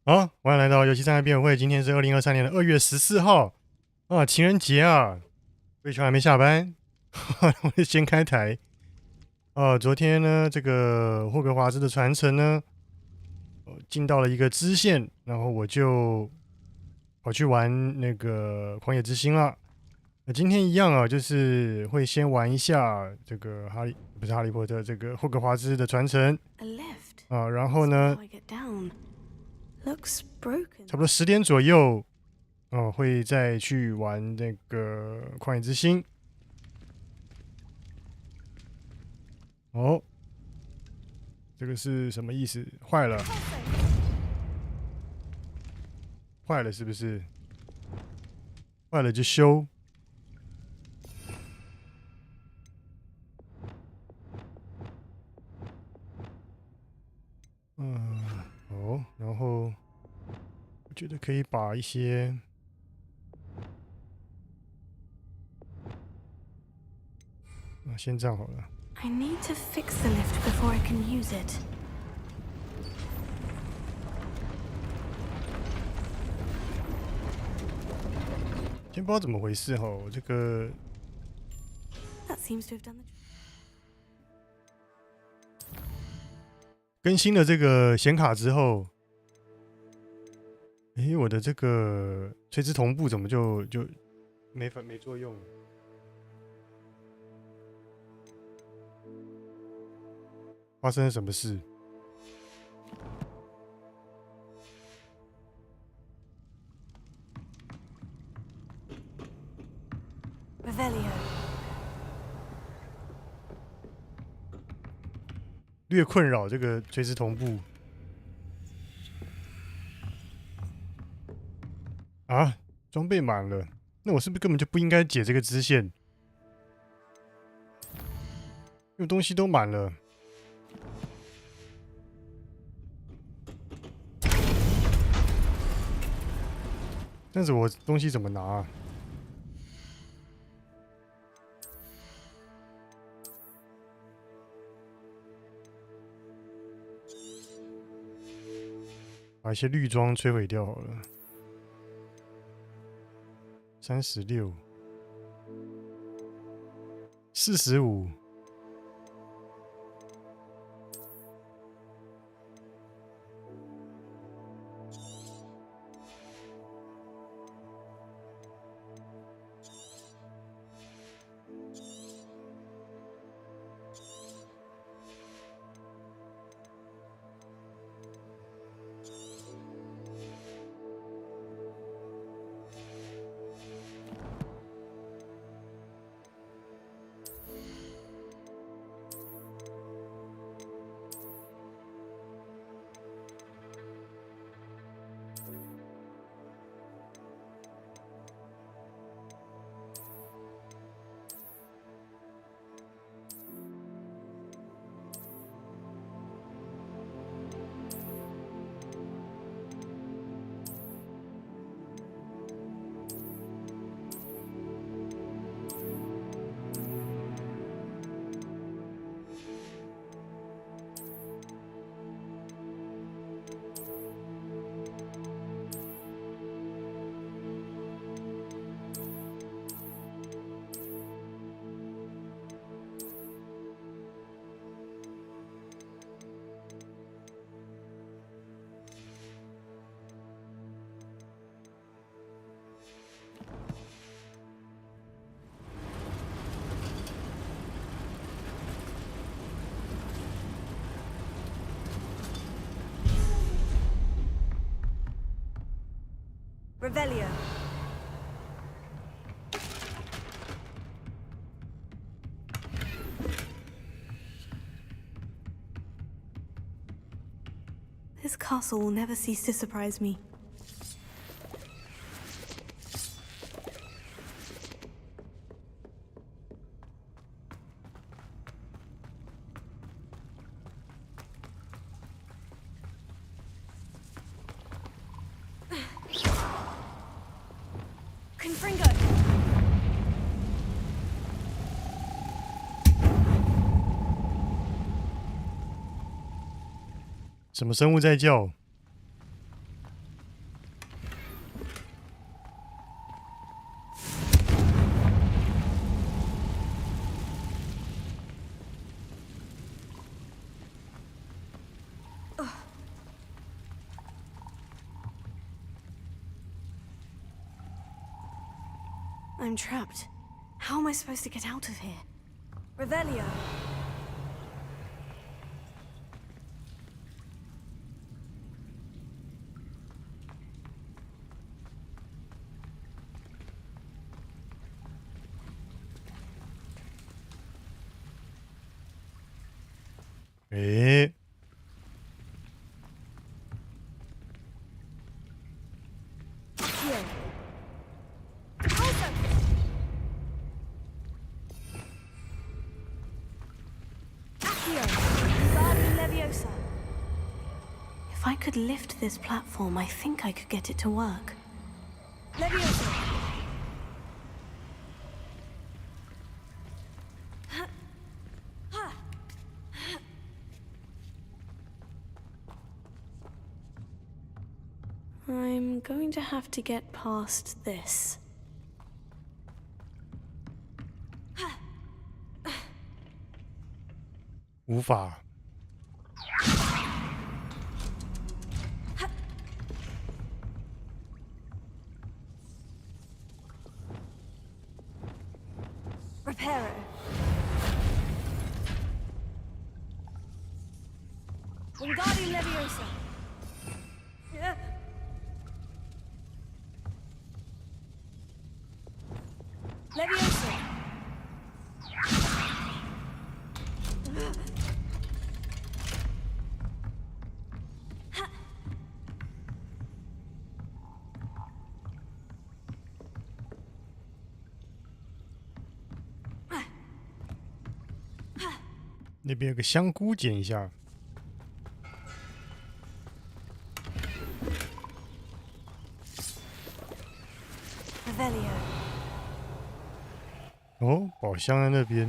好，欢迎来到游戏商业辩论会。今天是2023年的2月14号啊，情人节啊。瑞秋还没下班，我就先开台。昨天呢，这个霍格华兹的传承呢，进到了一个支线，然后我就跑去玩那个狂野之心了。那今天一样啊，就是会先玩一下这个不是哈利波特，这个霍格华兹的传承啊，然后呢，差不多10点左右，会再去玩那个旷野之心。哦，这个是什么意思？坏了，坏了是不是？坏了就修。然后我觉得可以把一些先这样好了。I need to fix the lift before I can use it. 先不知道怎么回事哈，我这个 That seems to have done the. 更新了这个显卡之后，我的这个垂直同步怎么就没作用。发生了什么事？ Revelio. 略困扰，这个垂直同步。啊，装备满了，那我是不是根本就不应该解这个支线？因为东西都满了。但是我东西怎么拿啊？把一些绿装摧毁掉好了。36、45。Revelio. This castle will never cease to surprise me. Confringo. 什么生物在叫？I'm trapped. How am I supposed to get out of here? Revelio. Here. If I could lift this platform, I think I could get it to work. Leviosa! I'm going to have to get past this. 无法。Reparo. Wingardium Leviosa. Leviosa. 那边有个香菇，捡一下。哦，宝箱在那边。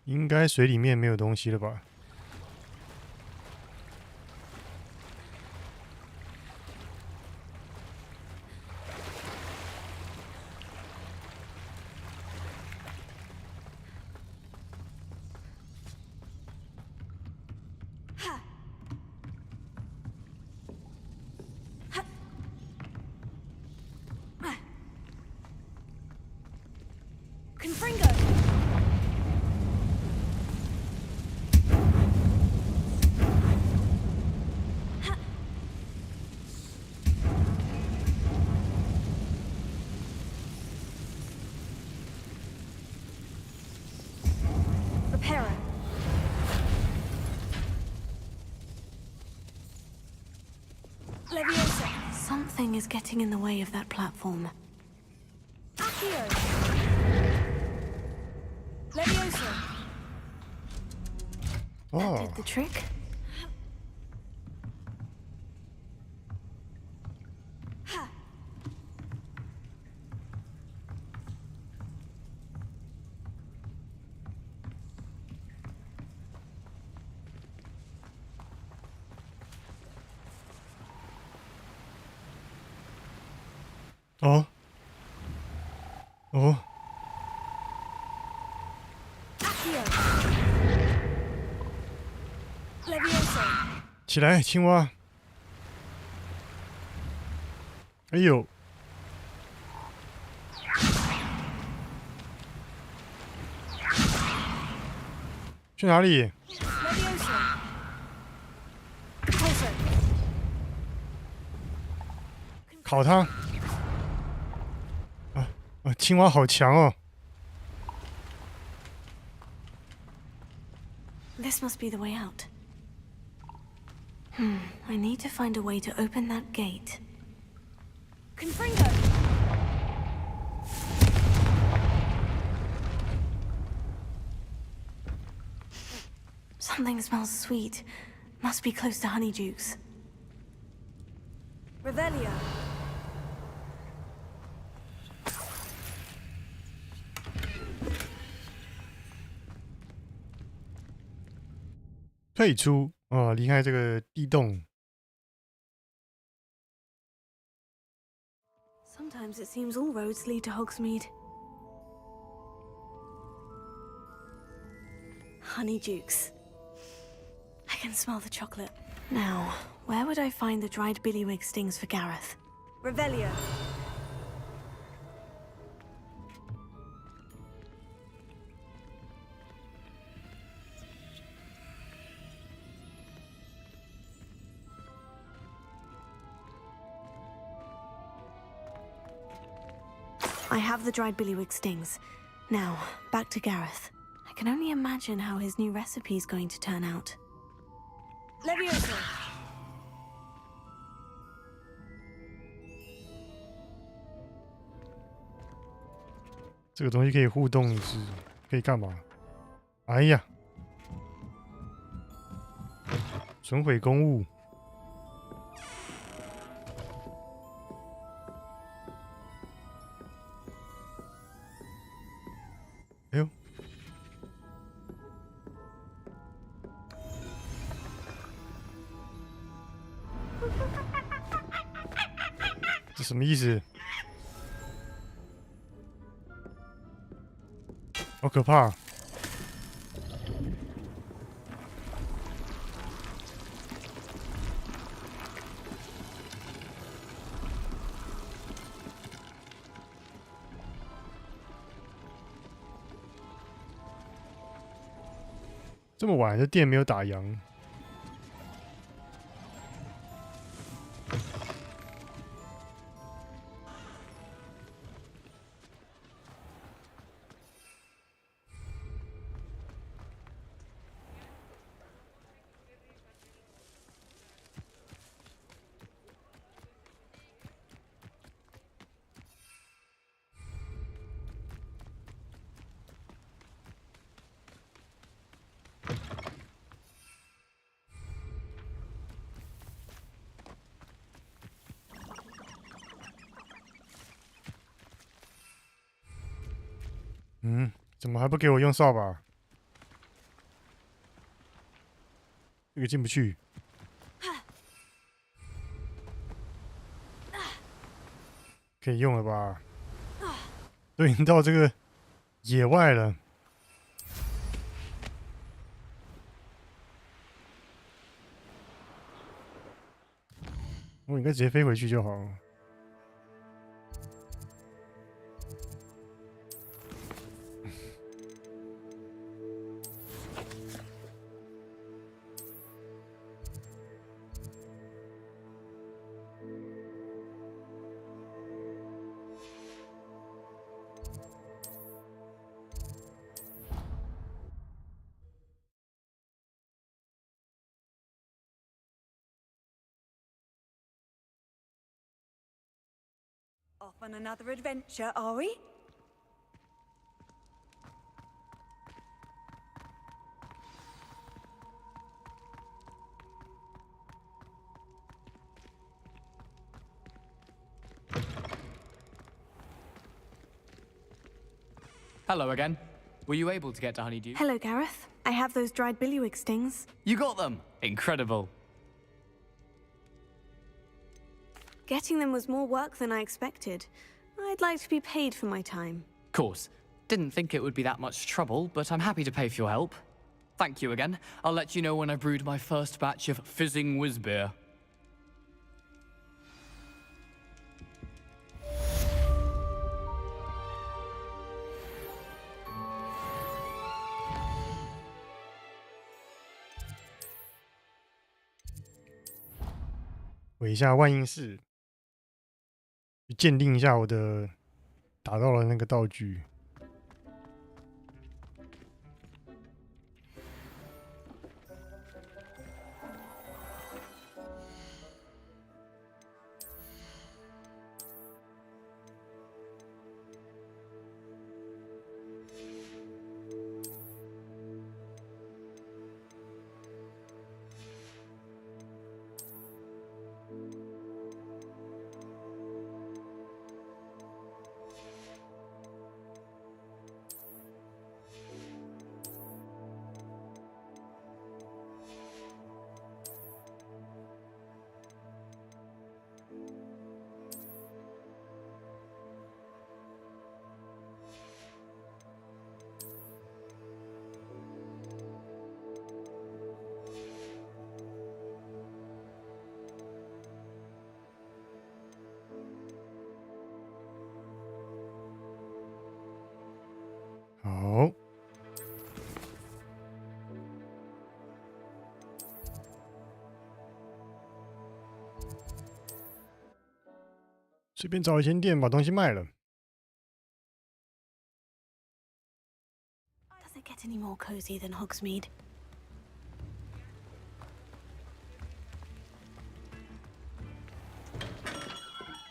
应该水里面没有东西了吧？Something is getting in the way of that platform. Accio. Leviosa. That did the trick. Oh. Oh. Accio. Leviosa. 起来，青蛙！哎呦！去哪里？ Leviosa. Closer. 烤它！青蛙好强哦！ This must be the way out. I need to find a way to open that gate. Confringo! Something smells sweet. Must be close to Honeydukes. Revelio. 退出哦，离开这个地洞。 Sometimes it seems all roads lead to Hogsmeade. Honeydukes. I can smell the chocolate. Now, where would I find the dried billywig stings for Gareth? Revelio. I have the dried billywig stings. Now, back to Gareth. I can only imagine how his new recipe is going to turn out. Leviosa! 这个东西可以互动，是可以干嘛？哎呀，损毁公物。这什么意思？好可怕！这么晚，这店没有打烊。怎么还不给我用扫把？这个进不去。可以用了吧？都已经到这个野外了。我应该直接飞回去就好了。Off on another adventure, are we? Hello again. Were you able to get to Honeydew? Hello, Gareth. I have those dried billywig stings. You got them! Incredible. Getting them was more work than I expected. I'd like to be paid for my time. Course. Didn't think it would be that much trouble, but I'm happy to pay for your help. Thank you again. I'll let you know when I brewed my first batch of fizzing whiz beer. "回一下万应室，去鉴定一下我的打到了那个道具。好，随便找一间店把东西卖了。Does it get any more cozy than Hogsmeade?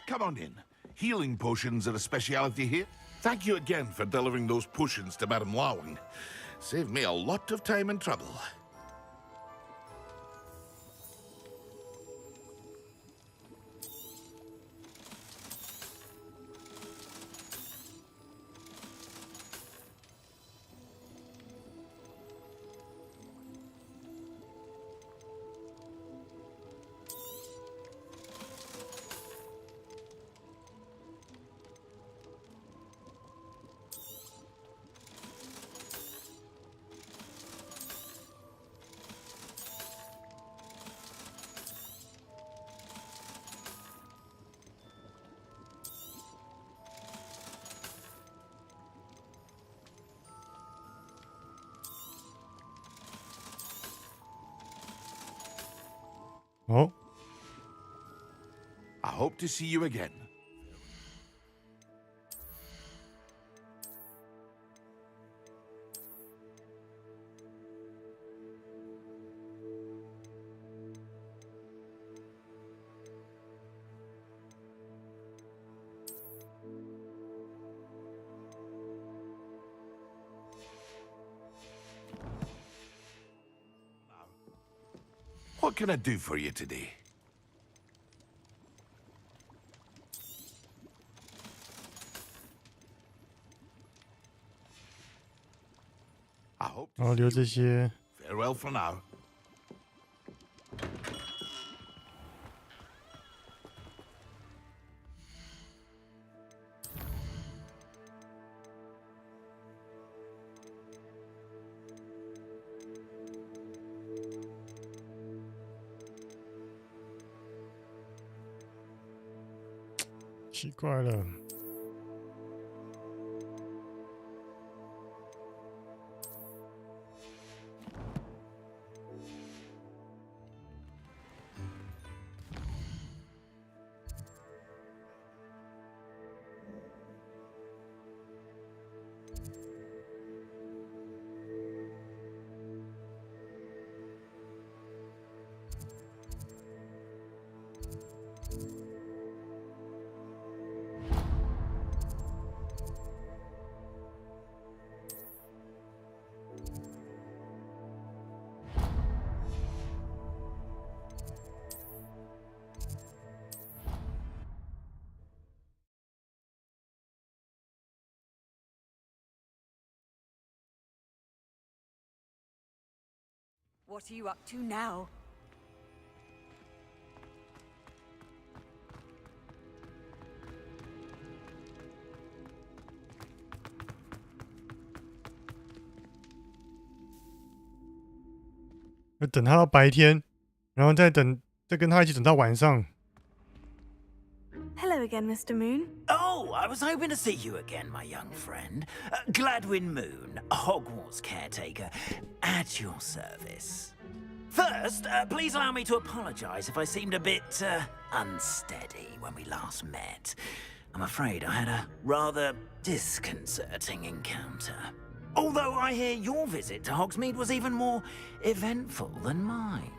Come on in. Healing potions are a speciality here. Thank you again for delivering those potions to Madame Lawing. Saved me a lot of time and trouble. I hope to see you again. What can I do for you today? I hope 然后 to 留 see 这 you. 些。 Farewell for now. 奇怪了。What are you up to now?要等他到白天，然后再跟他一起等到晚上。 Hello again, Mr. Moon. Oh, I was hoping to see you again, my young friend. Gladwin Moon, Hogwarts caretaker, at your service. First, please allow me to apologize if I seemed a bit unsteady when we last met. I'm afraid I had a rather disconcerting encounter. Although I hear your visit to Hogsmeade was even more eventful than mine.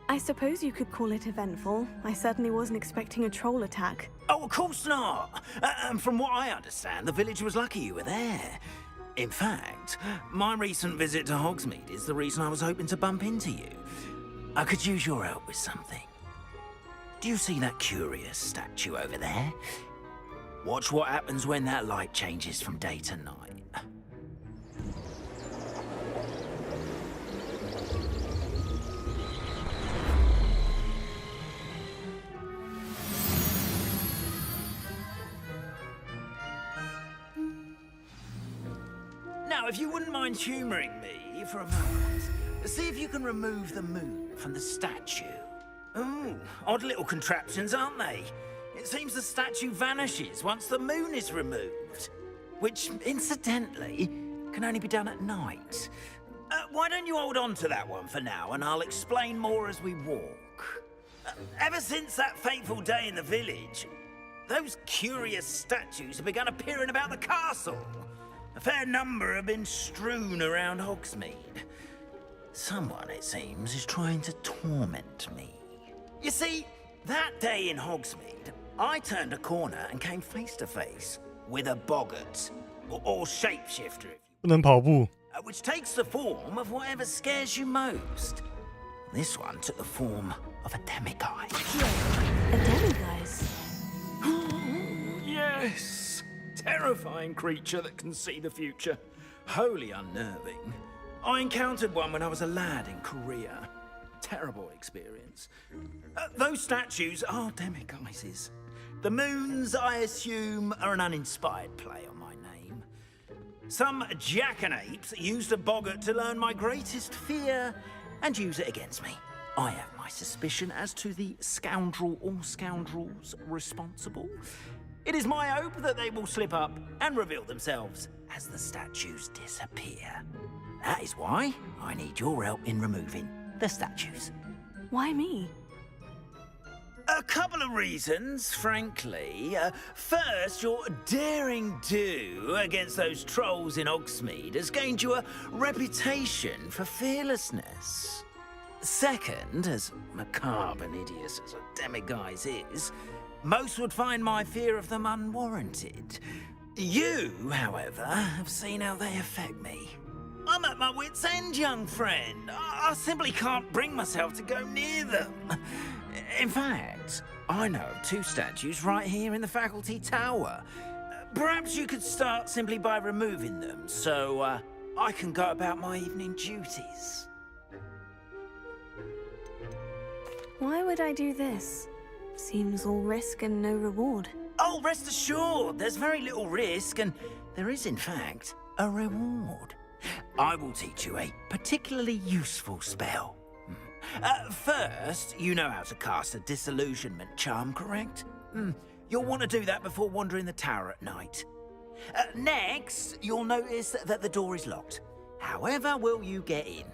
I suppose you could call it eventful. I certainly wasn't expecting a troll attack. Oh, of course not. And from what I understand, the village was lucky you were there. In fact, my recent visit to Hogsmeade is the reason I was hoping to bump into you. I could use your help with something. Do you see that curious statue over there? Watch what happens when that light changes from day to night. Now, if you wouldn't mind humouring me for a moment, see if you can remove the moon from the statue. Ooh, odd little contraptions, aren't they? It seems the statue vanishes once the moon is removed. Which, incidentally, can only be done at night. Why don't you hold on to that one for now, and I'll explain more as we walk. Ever since that fateful day in the village, those curious statues have begun appearing about the castle. A fair number have been strewn around Hogsmeade. Someone, it seems, is trying to torment me. You see, that day in Hogsmeade, I turned a corner and came face to face with a boggart, or shapeshifter, if you 不能跑步。 which takes the form of whatever scares you most. This one took the form of a demiguise. A demiguise? Yes! Terrifying creature that can see the future. Wholly unnerving. I encountered one when I was a lad in Korea. Terrible experience. Those statues are demiguises. The moons, I assume, are an uninspired play on my name. Some jackanapes used a boggart to learn my greatest fear and use it against me. I have my suspicion as to the scoundrel or scoundrels responsible. It is my hope that they will slip up and reveal themselves as the statues disappear. That is why I need your help in removing the statues. Why me? A couple of reasons, frankly. First, your daring do against those trolls in Hogsmeade has gained you a reputation for fearlessness. Second, as macabre and hideous as a demiguise is, most would find my fear of them unwarranted. You, however, have seen how they affect me. I'm at my wit's end, young friend. I simply can't bring myself to go near them. In fact, I know of 2 statues right here in the faculty tower. Perhaps you could start simply by removing them, so I can go about my evening duties. Why would I do this? Seems all risk and no reward. Oh, rest assured, there's very little risk, and there is, in fact, a reward. I will teach you a particularly useful spell. First, you know how to cast a disillusionment charm, correct? You'll want to do that before wandering the tower at night. Next, you'll notice that the door is locked. However will you get in?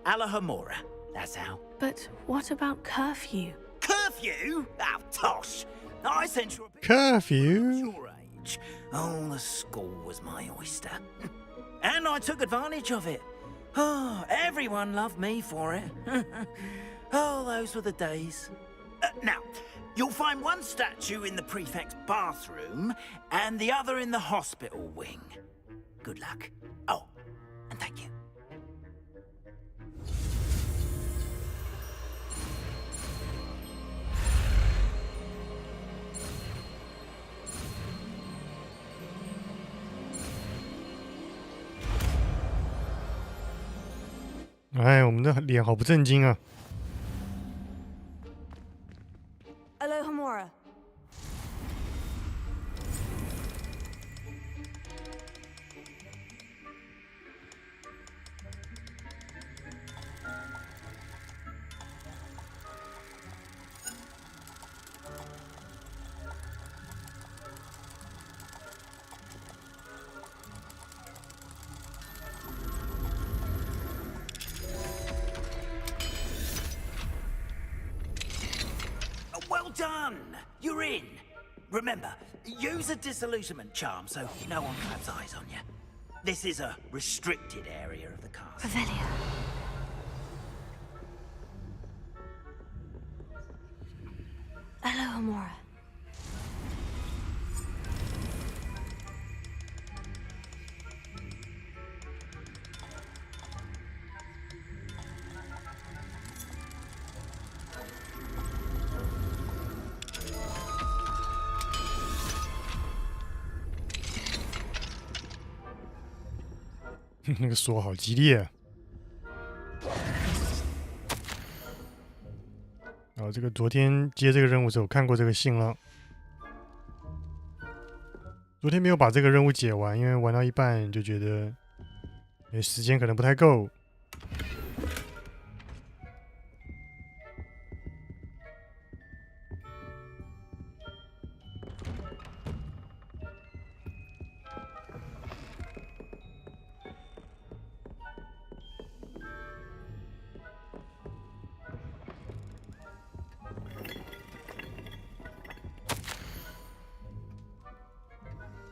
Alahomora, that's how. But what about curfew? Curfew? Oh, tosh. I sent you a Curfew? your age. Oh, the school was my oyster. And I took advantage of it. Oh, everyone loved me for it. Oh, those were the days. Now, you'll find one statue in the prefect's bathroom and the other in the hospital wing. Good luck. Oh, and thank you.哎，我们的脸好不正经啊！ Alohomora. Well done! You're in. Remember, use a disillusionment charm so no one claps eyes on you. This is a restricted area of the castle. Revelio. Alohomora. Revelio 那个锁好激烈啊！哦，这个昨天接这个任务的时候看过这个信了。昨天没有把这个任务解完，因为玩到一半就觉得，时间可能不太够。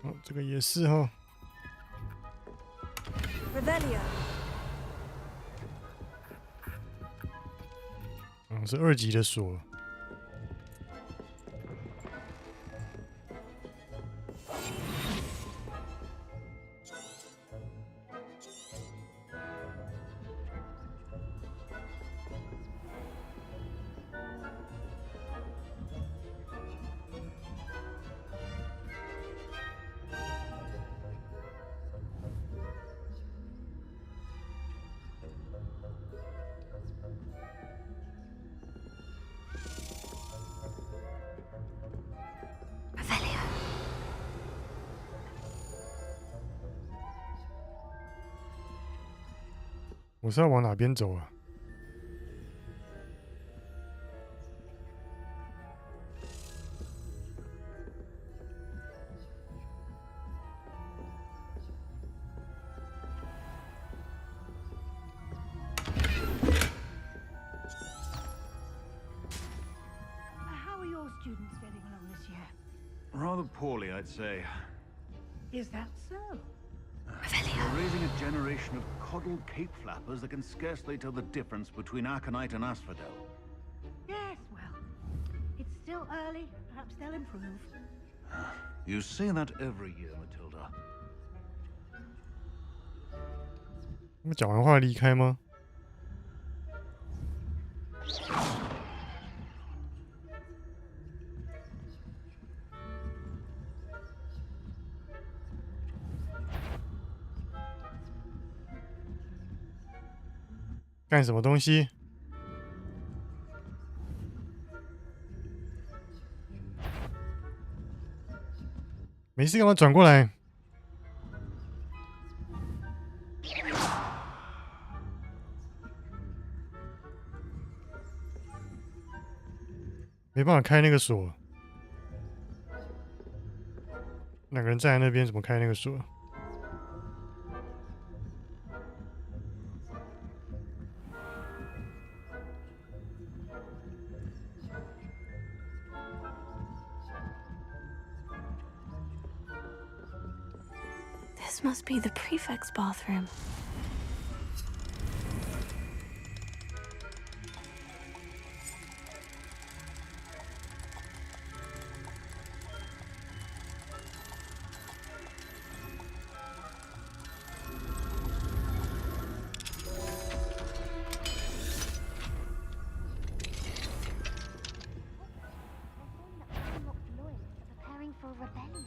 哦，这个也是哈。 Revelio. 是2级的锁。Revelio. 我是要往哪边走啊？ students getting along this year? Rather poorly, I'd say. Is that so? We're raising a generation of coddled cape flappers that can scarcely tell the difference between aconite and asphodel. Yes, well, it's still early. Perhaps they'll improve. You say that every year, Matilda. 他们讲完话离开吗？干什么东西？没事干嘛转过来？没办法开那个锁。两个人站在那边，怎么开那个锁？ This must be the prefect's bathroom. Preparing for a rebellion.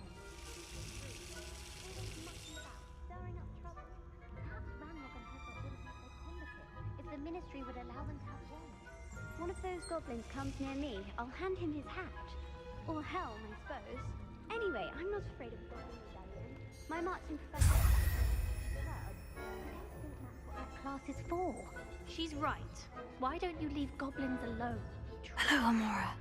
If the ministry would allow them to have one of those goblins comes near me, I'll hand him his hat. Or helm, I suppose. Anyway, I'm not afraid of the goblin rebellion. My marching professor... I don't think that's what that class is for. She's right. Why don't you leave goblins alone? Hello, Amora.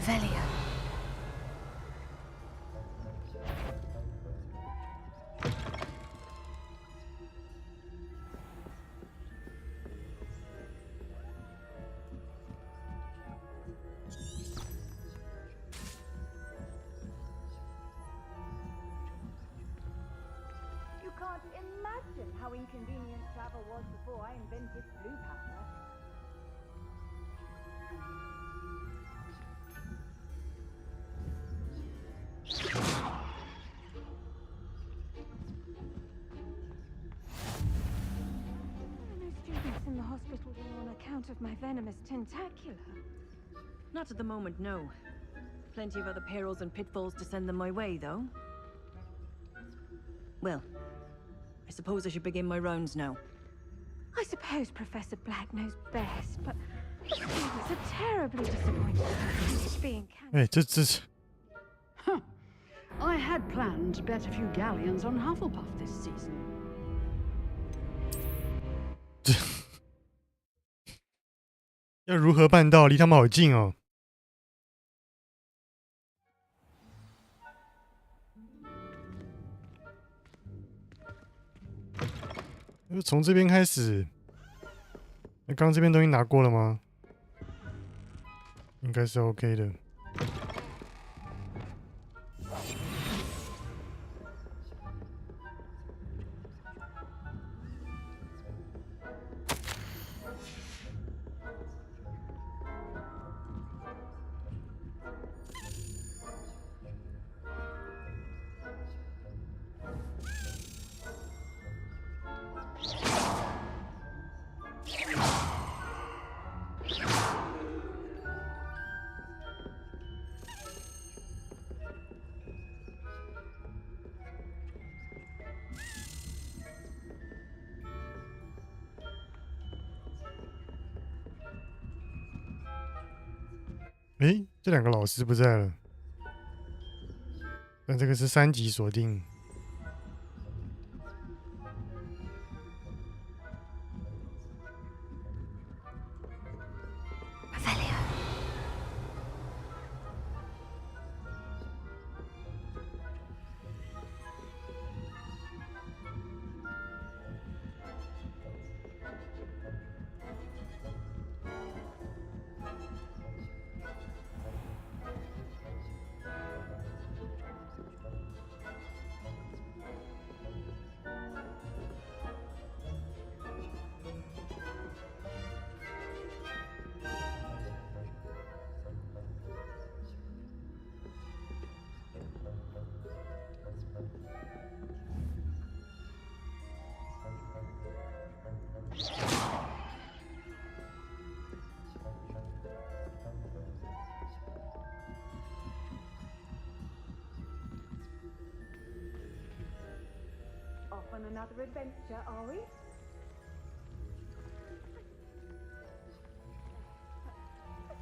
Revelio. You can't imagine how inconvenient travel was before I invented blue powder. No students in the hospital on account of my venomous tentacula. Not at the moment, no. Plenty of other perils and pitfalls to send them my way, though. Well, I suppose I should begin my rounds now. I suppose Professor Black knows best, but the students are terribly disappointed being cancelled. 哎，这是 Huh. I had planned to bet a few galleons on Hufflepuff this season. 要如何办到？离他们好近哦。就从这边开始。那刚刚这边东西拿过了吗？应该是 OK 的。诶，这两个老师不在了，但这个是3级锁定。on another adventure, are we?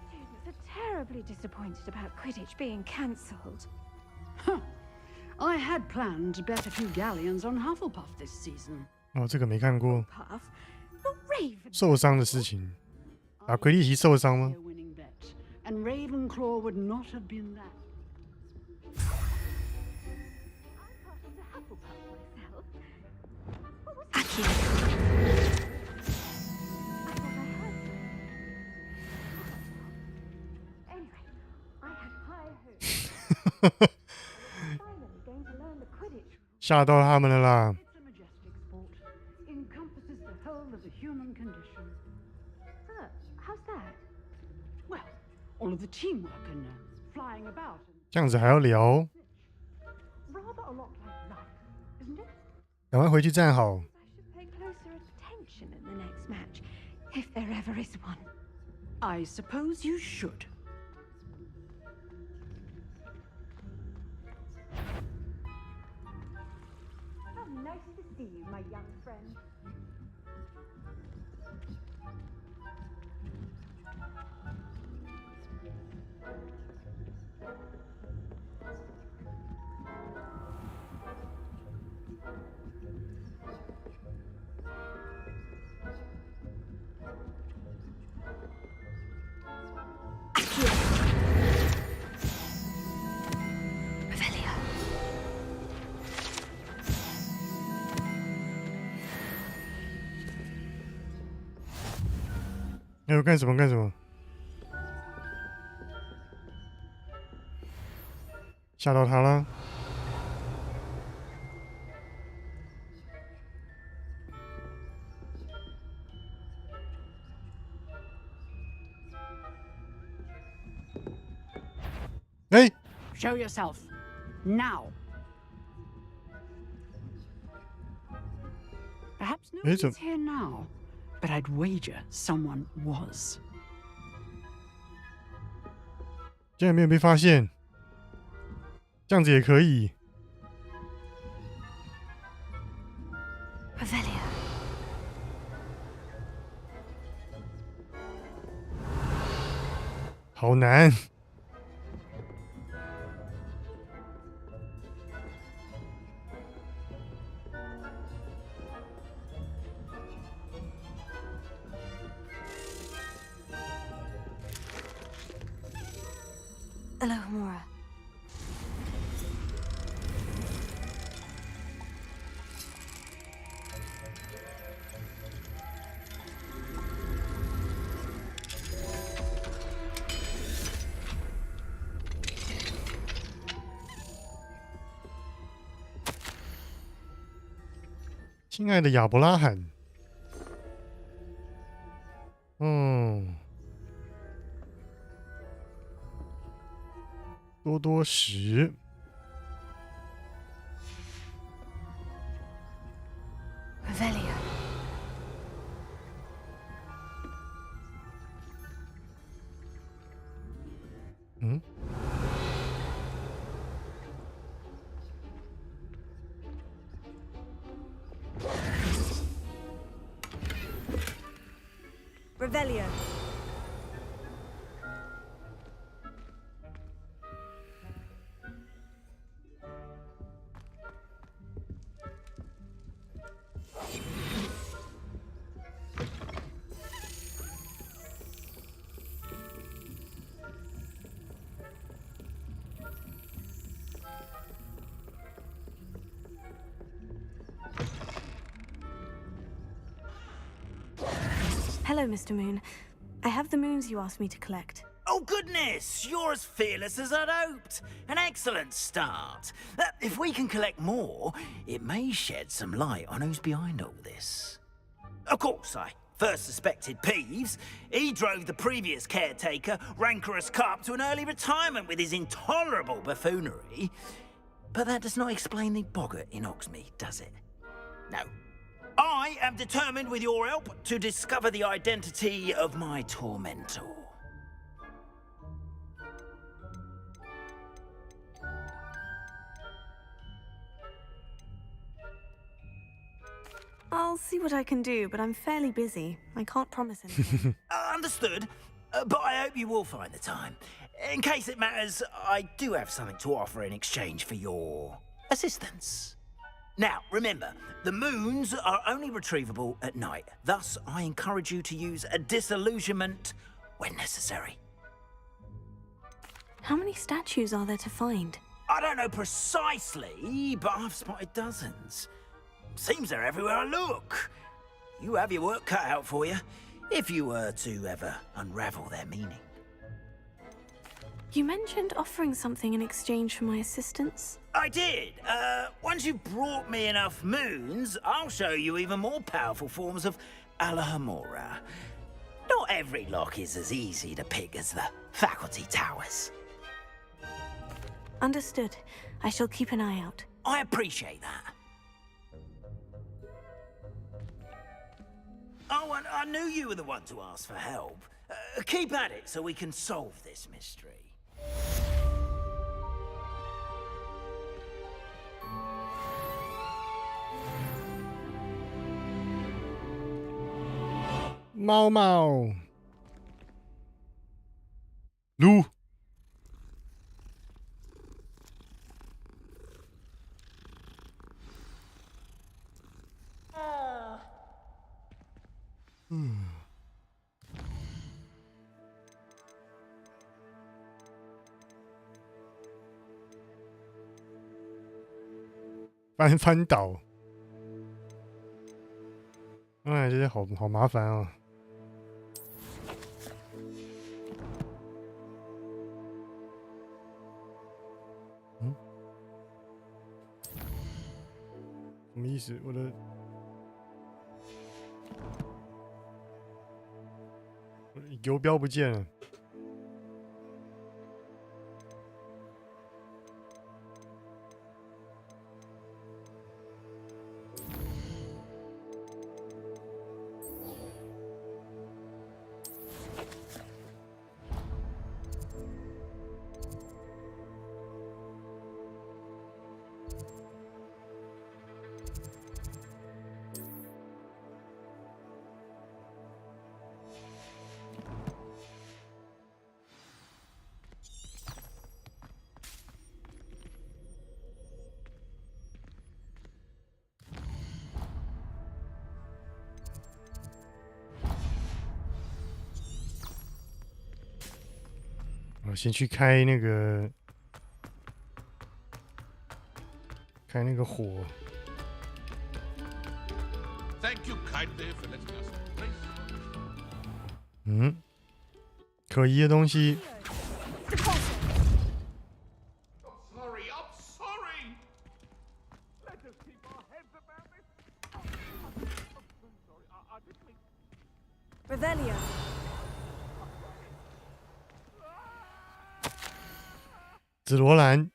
Students are terribly disappointed about Quidditch being cancelled. Huh. I had planned to bet a few galleons on Hufflepuff this season. 哦，这个没看过。 Puff, but Raven. 受伤的事情，打魁地奇受伤吗？ Winning bet, and Ravenclaw would not have been that. Anyway, I had high hopes. Finally going to learn the Quidditch. 吓到他们了啦！ It's a majestic sport. Encompasses the whole of the human condition. How's that? Well, all of the teamwork and flying about. 这样子还要聊？ Rather a lot like life, isn't it? 赶快回去站好。 I should pay closer attention in the next match, if there ever is one. I suppose you should. How nice to see you, my young friend. Revelio. 要干什么干什么？吓到他了。哎， Show yourself. Now. Perhaps nobody's here now, but I'd wager someone was. 竟然没有被发现，这样子也可以。 Revelio. 好难。 Alohomora. Hello, 亲爱的亚伯拉罕。嗯，多多石。 Revelio. 嗯， Revelio. Hello, Mr. Moon. I have the moons you asked me to collect. Oh, goodness! You're as fearless as I'd hoped. An excellent start. If we can collect more, it may shed some light on who's behind all this. Of course, I first suspected Peeves. He drove the previous caretaker, Rancorous Carp, to an early retirement with his intolerable buffoonery. But that does not explain the boggart in Hogsmeade, does it? No. I am determined, with your help, to discover the identity of my tormentor. I'll see what I can do, but I'm fairly busy. I can't promise anything. Understood. But I hope you will find the time. In case it matters, I do have something to offer in exchange for your assistance. Now, remember, the moons are only retrievable at night. Thus, I encourage you to use a disillusionment when necessary. How many statues are there to find? I don't know precisely, but I've spotted dozens. Seems they're everywhere I look. You have your work cut out for you, if you were to ever unravel their meaning. You mentioned offering something in exchange for my assistance? I did. Once you've brought me enough moons, I'll show you even more powerful forms of Alohomora. Not every lock is as easy to pick as the faculty towers. Understood. I shall keep an eye out. I appreciate that. Oh, and I knew you were the one to ask for help. Keep at it so we can solve this mystery.猫猫，撸，翻翻倒，哎，这些好麻烦啊！什么意思？我的游标不见了。我先去开那个火。Thank you kindly for letting us in place. 可疑的东西。Sorry, I'm sorry. Let us keep our heads about this. I'm sorry, I didn't mean... Revelio. 紫罗兰，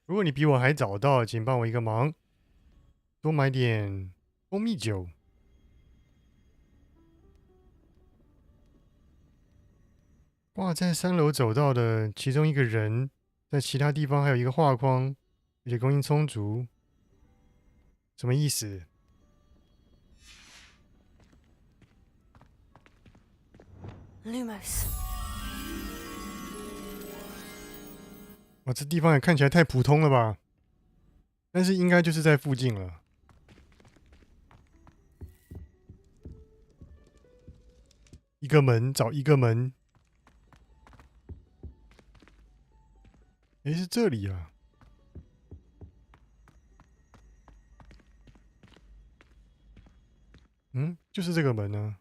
如果你比我还早到，请帮我一个忙，多买点蜂蜜酒。哇，在3楼走到的其中一个人，在其他地方还有一个画框，而且供应充足，什么意思？Lumos。哇，这地方也看起来太普通了吧？但是应该就是在附近了。一个门，找一个门。诶，是这里啊。就是这个门呢。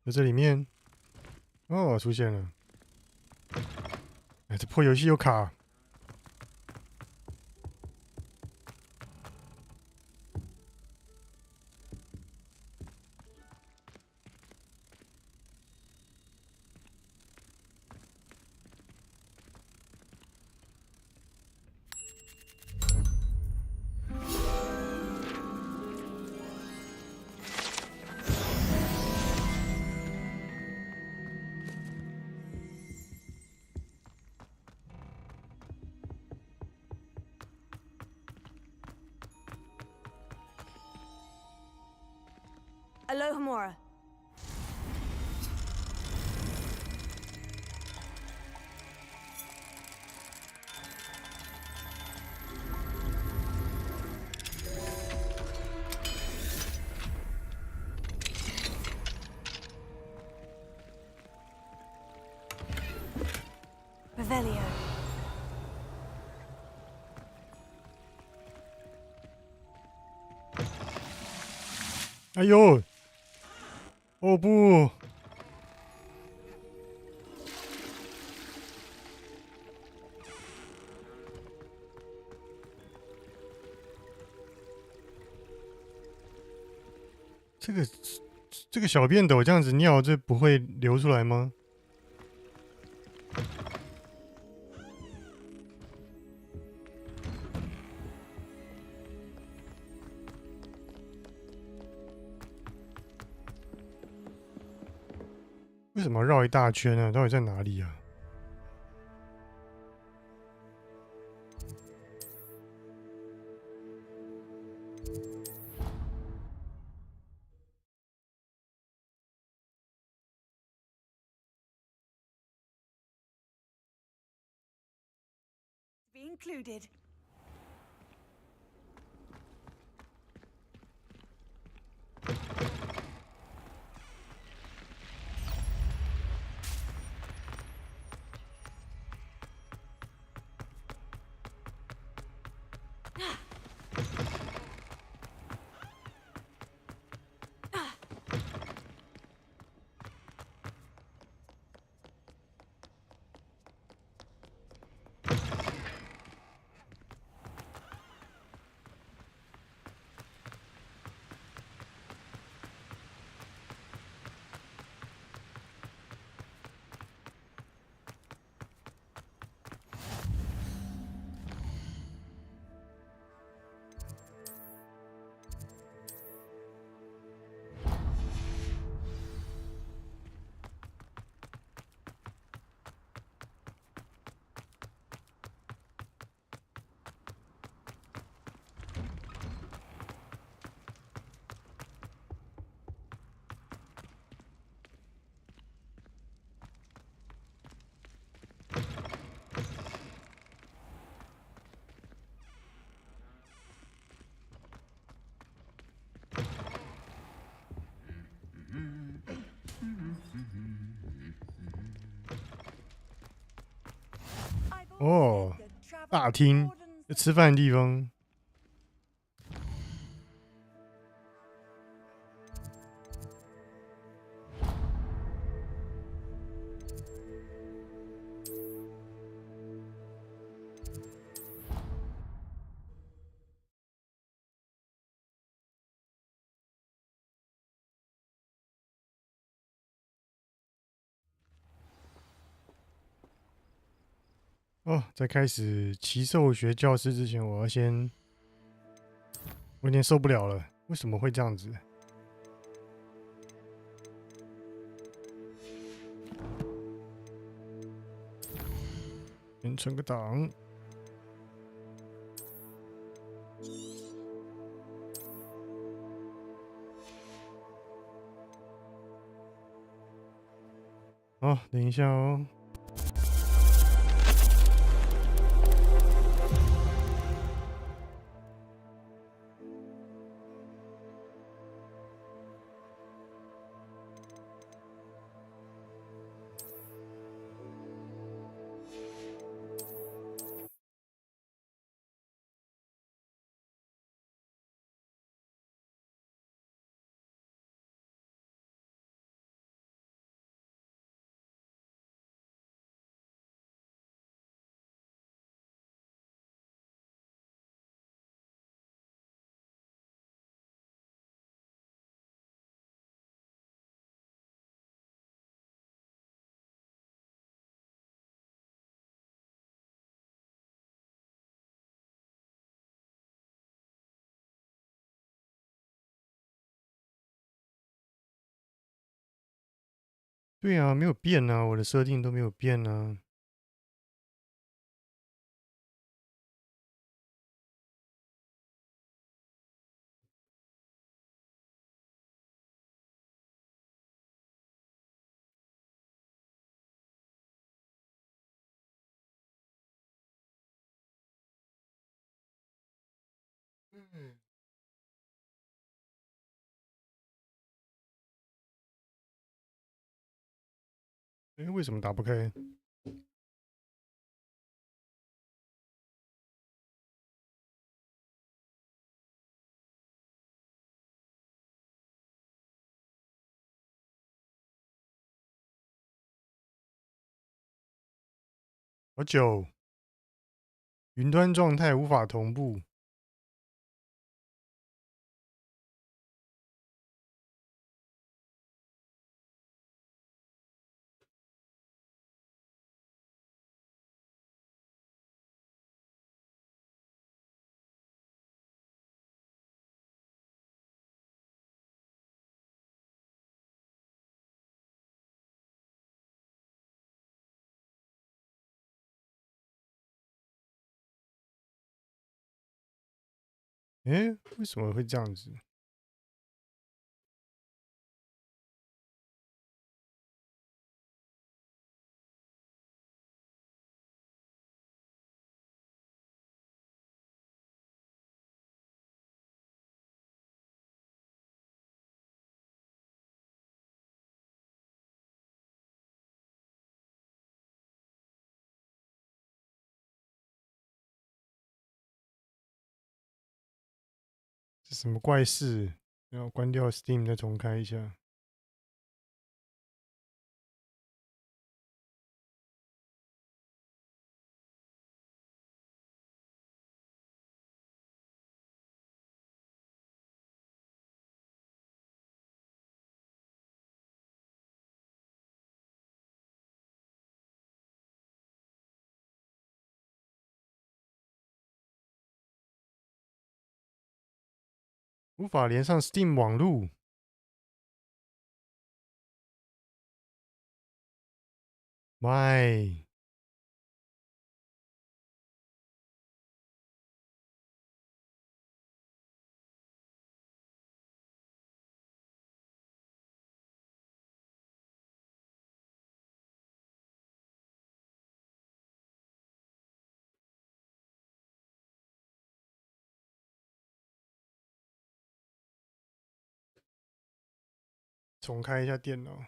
在这里面。哦，出现了！哎，这破游戏有卡。Alohomora. Revelio. 哎呦！哦不！这个小便斗这样子尿，这不会流出来吗？为什么要绕一大圈呢？到底在哪里啊？Be included.哦，大厅，吃饭的地方。哦，在开始奇兽学教室之前，我有点受不了了。为什么会这样子？先存个档。好，等一下哦。对啊，没有变啊，我的设定都没有变啊。哎，为什么打不开？好久，云端状态无法同步。哎，为什么会这样子？这什么怪事？然后关掉 Steam 再重开一下。无法连上 Steam 网路。喂，重开一下电脑。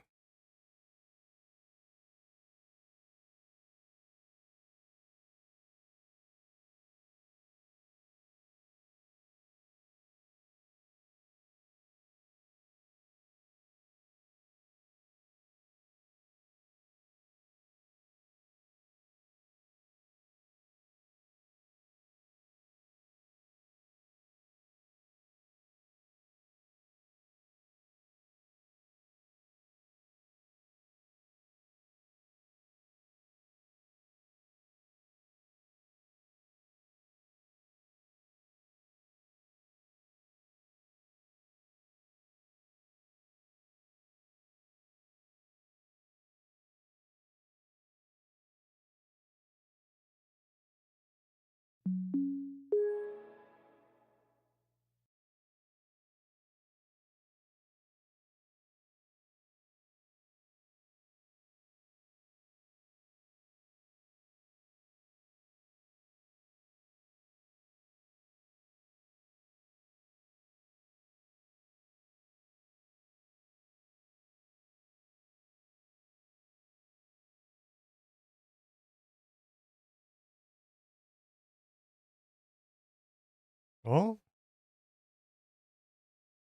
哦，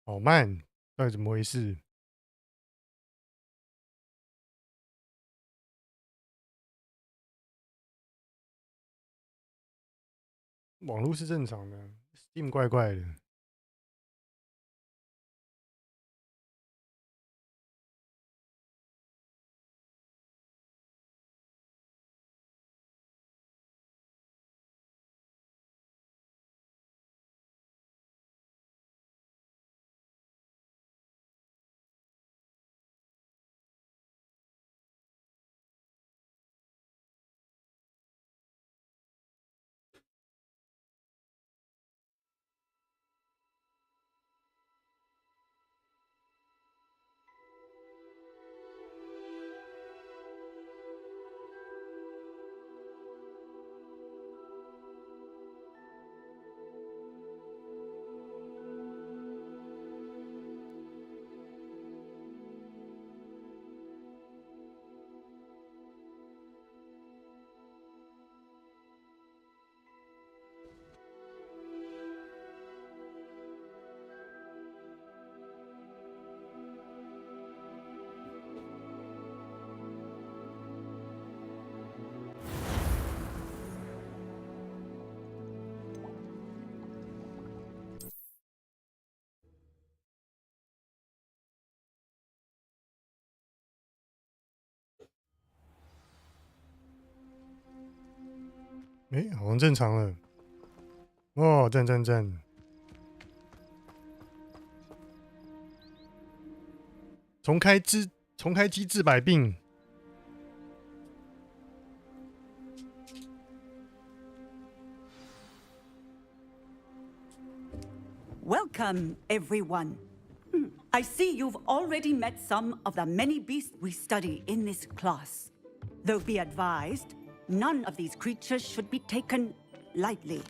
好慢，到底怎么回事？网络是正常的，Steam 怪怪的。哎，好像正常了。哦，赞赞赞！重开机治百病。Welcome, everyone. I see you've already met some of the many beasts we study in this class. Though be advised, none of these creatures should be taken lightly.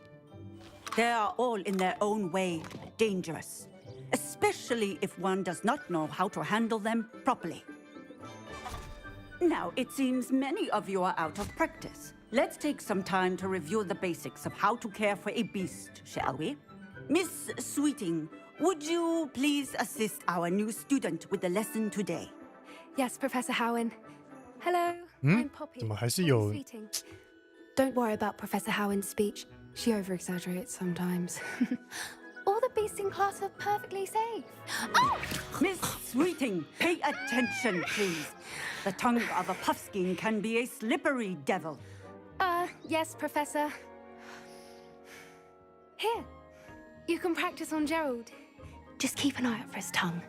They are all in their own way dangerous, especially if one does not know how to handle them properly. Now, it seems many of you are out of practice. Let's take some time to review the basics of how to care for a beast, shall we? Miss Sweeting, would you please assist our new student with the lesson today? Yes, Professor Howen. Hello, I'm Poppy. 怎么还是有 Sweeting. Don't worry about Professor Howen's speech. She over-exaggerates sometimes. All the beasts in class are perfectly safe. Oh! Miss Sweeting, pay attention, please. The tongue of a puffskein can be a slippery devil. Yes, Professor. Here, you can practice on Gerald. Just keep an eye out for his tongue.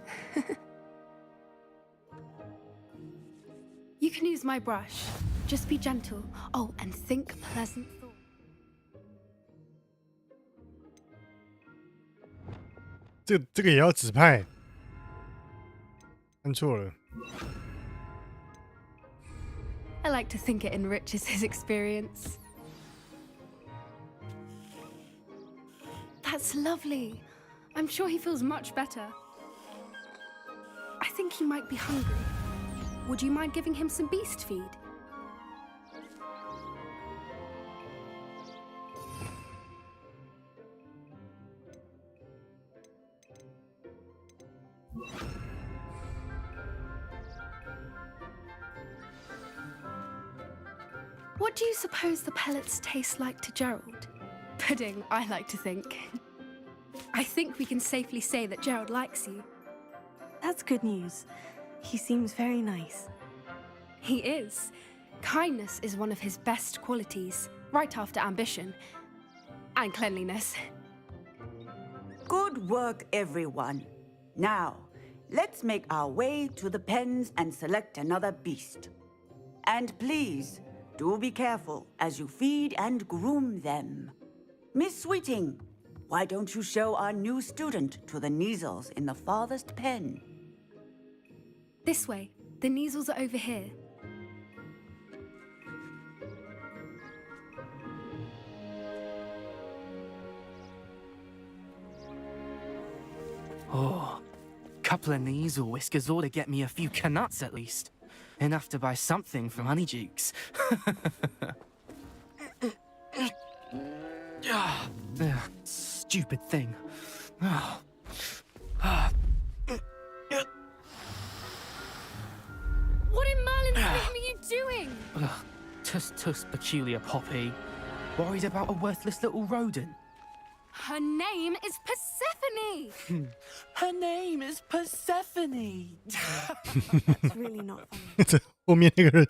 You can use my brush. Just be gentle. Oh, and think pleasant thoughts. 这个也要指派，看错了。I like to think it enriches his experience. That's lovely. I'm sure he feels much better. I think he might be hungry. Would you mind giving him some beast feed? What do you suppose the pellets taste like to Gerald? Pudding, I like to think. I think we can safely say that Gerald likes you. That's good news. He seems very nice. He is. Kindness is one of his best qualities, right after ambition. And cleanliness. Good work, everyone. Now, let's make our way to the pens and select another beast. And please, do be careful as you feed and groom them. Miss Sweeting, why don't you show our new student to the Neasels in the farthest pen? This way. The Neasels are over here. Oh, couple of Neasel whiskers ought to get me a few canuts at least. Enough to buy something from Honeydukes. Stupid thing. What in Merlin's name are you doing? Tuss, peculiar Poppy. Worried about a worthless little rodent. Her name is Persephone! Her name is Persephone! That's really not funny. 这后面那个人，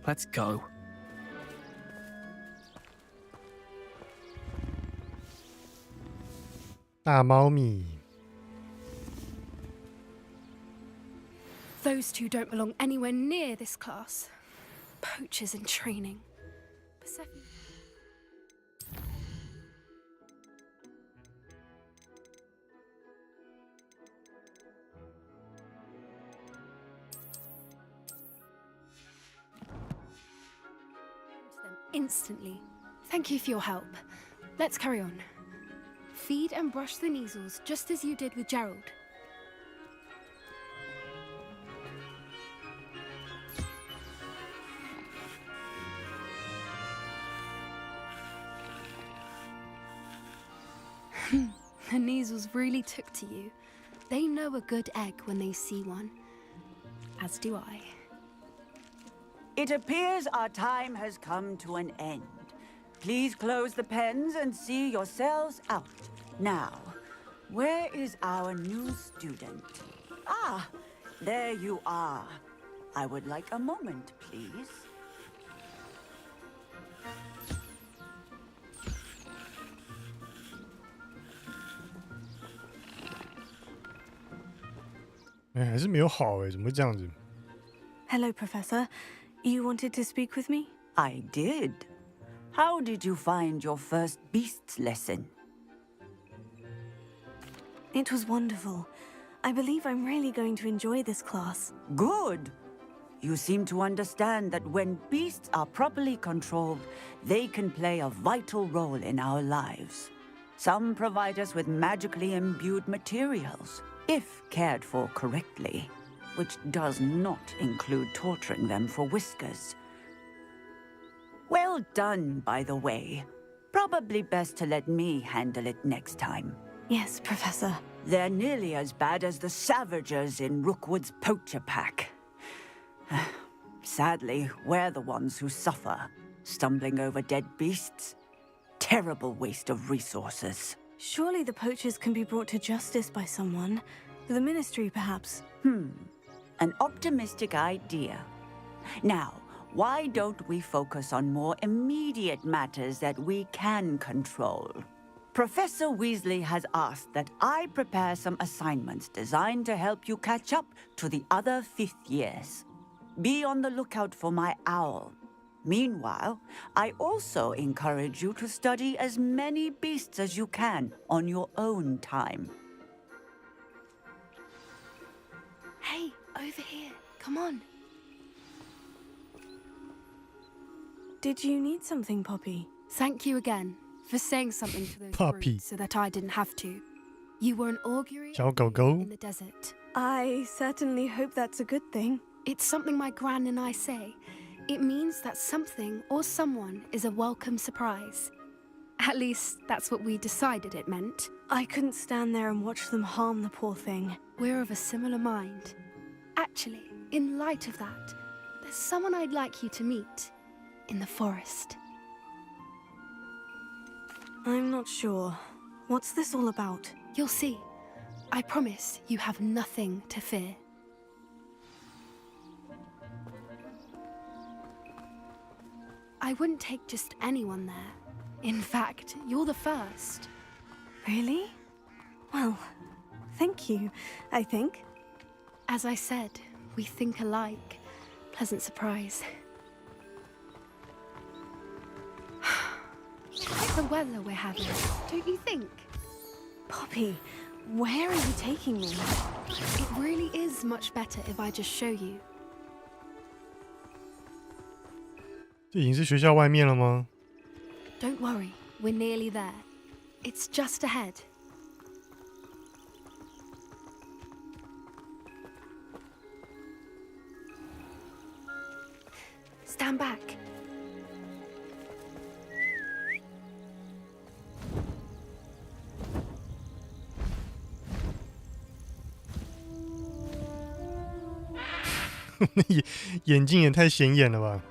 Let's go. Those two don't belong anywhere near this class. Poachers in training. Persephone. Instantly. Thank you for your help. Let's carry on. Feed and brush the Neasels just as you did with Gerald. The Neasels really took to you. They know a good egg when they see one. As do I. It appears our time has come to an end. Please close the pens and see yourselves out. Now, where is our new student? Ah, there you are. I would like a moment, please. 还是没有好怎么会这样子？ Hello, Professor. You wanted to speak with me? I did. How did you find your first beasts lesson? It was wonderful. I believe I'm really going to enjoy this class. Good. You seem to understand that when beasts are properly controlled, they can play a vital role in our lives. Some provide us with magically imbued materials, if cared for correctly, which does not include torturing them for whiskers. Well done, by the way. Probably best to let me handle it next time. Yes, Professor. They're nearly as bad as the Savagers in Rookwood's poacher pack. Sadly, we're the ones who suffer, stumbling over dead beasts. Terrible waste of resources. Surely the poachers can be brought to justice by someone. The Ministry, perhaps. An optimistic idea. Now, why don't we focus on more immediate matters that we can control? Professor Weasley has asked that I prepare some assignments designed to help you catch up to the other 5th years. Be on the lookout for my owl. Meanwhile, I also encourage you to study as many beasts as you can on your own time. Hey, over here. Come on. Did you need something, Poppy? Thank you again for saying something to those Poppy. brutes so that I didn't have to. You were an augury Ciao, Go-Go. in the desert. I certainly hope that's a good thing. It's something my gran and I say. It means that something or someone is a welcome surprise. At least, that's what we decided it meant. I couldn't stand there and watch them harm the poor thing. We're of a similar mind. Actually, in light of that, there's someone I'd like you to meet in the forest. I'm not sure. What's this all about? You'll see. I promise you have nothing to fear. I wouldn't take just anyone there. In fact, you're the first. Really? Well, thank you, I think. As I said, we think alike. Pleasant surprise. Quite the weather we're having, don't you think? Poppy, where are you taking me? It really is much better if I just show you. 这已经是学校外面了吗？ Don't worry, we're nearly there. It's just ahead. Stand back.眼睛也太显眼了吧！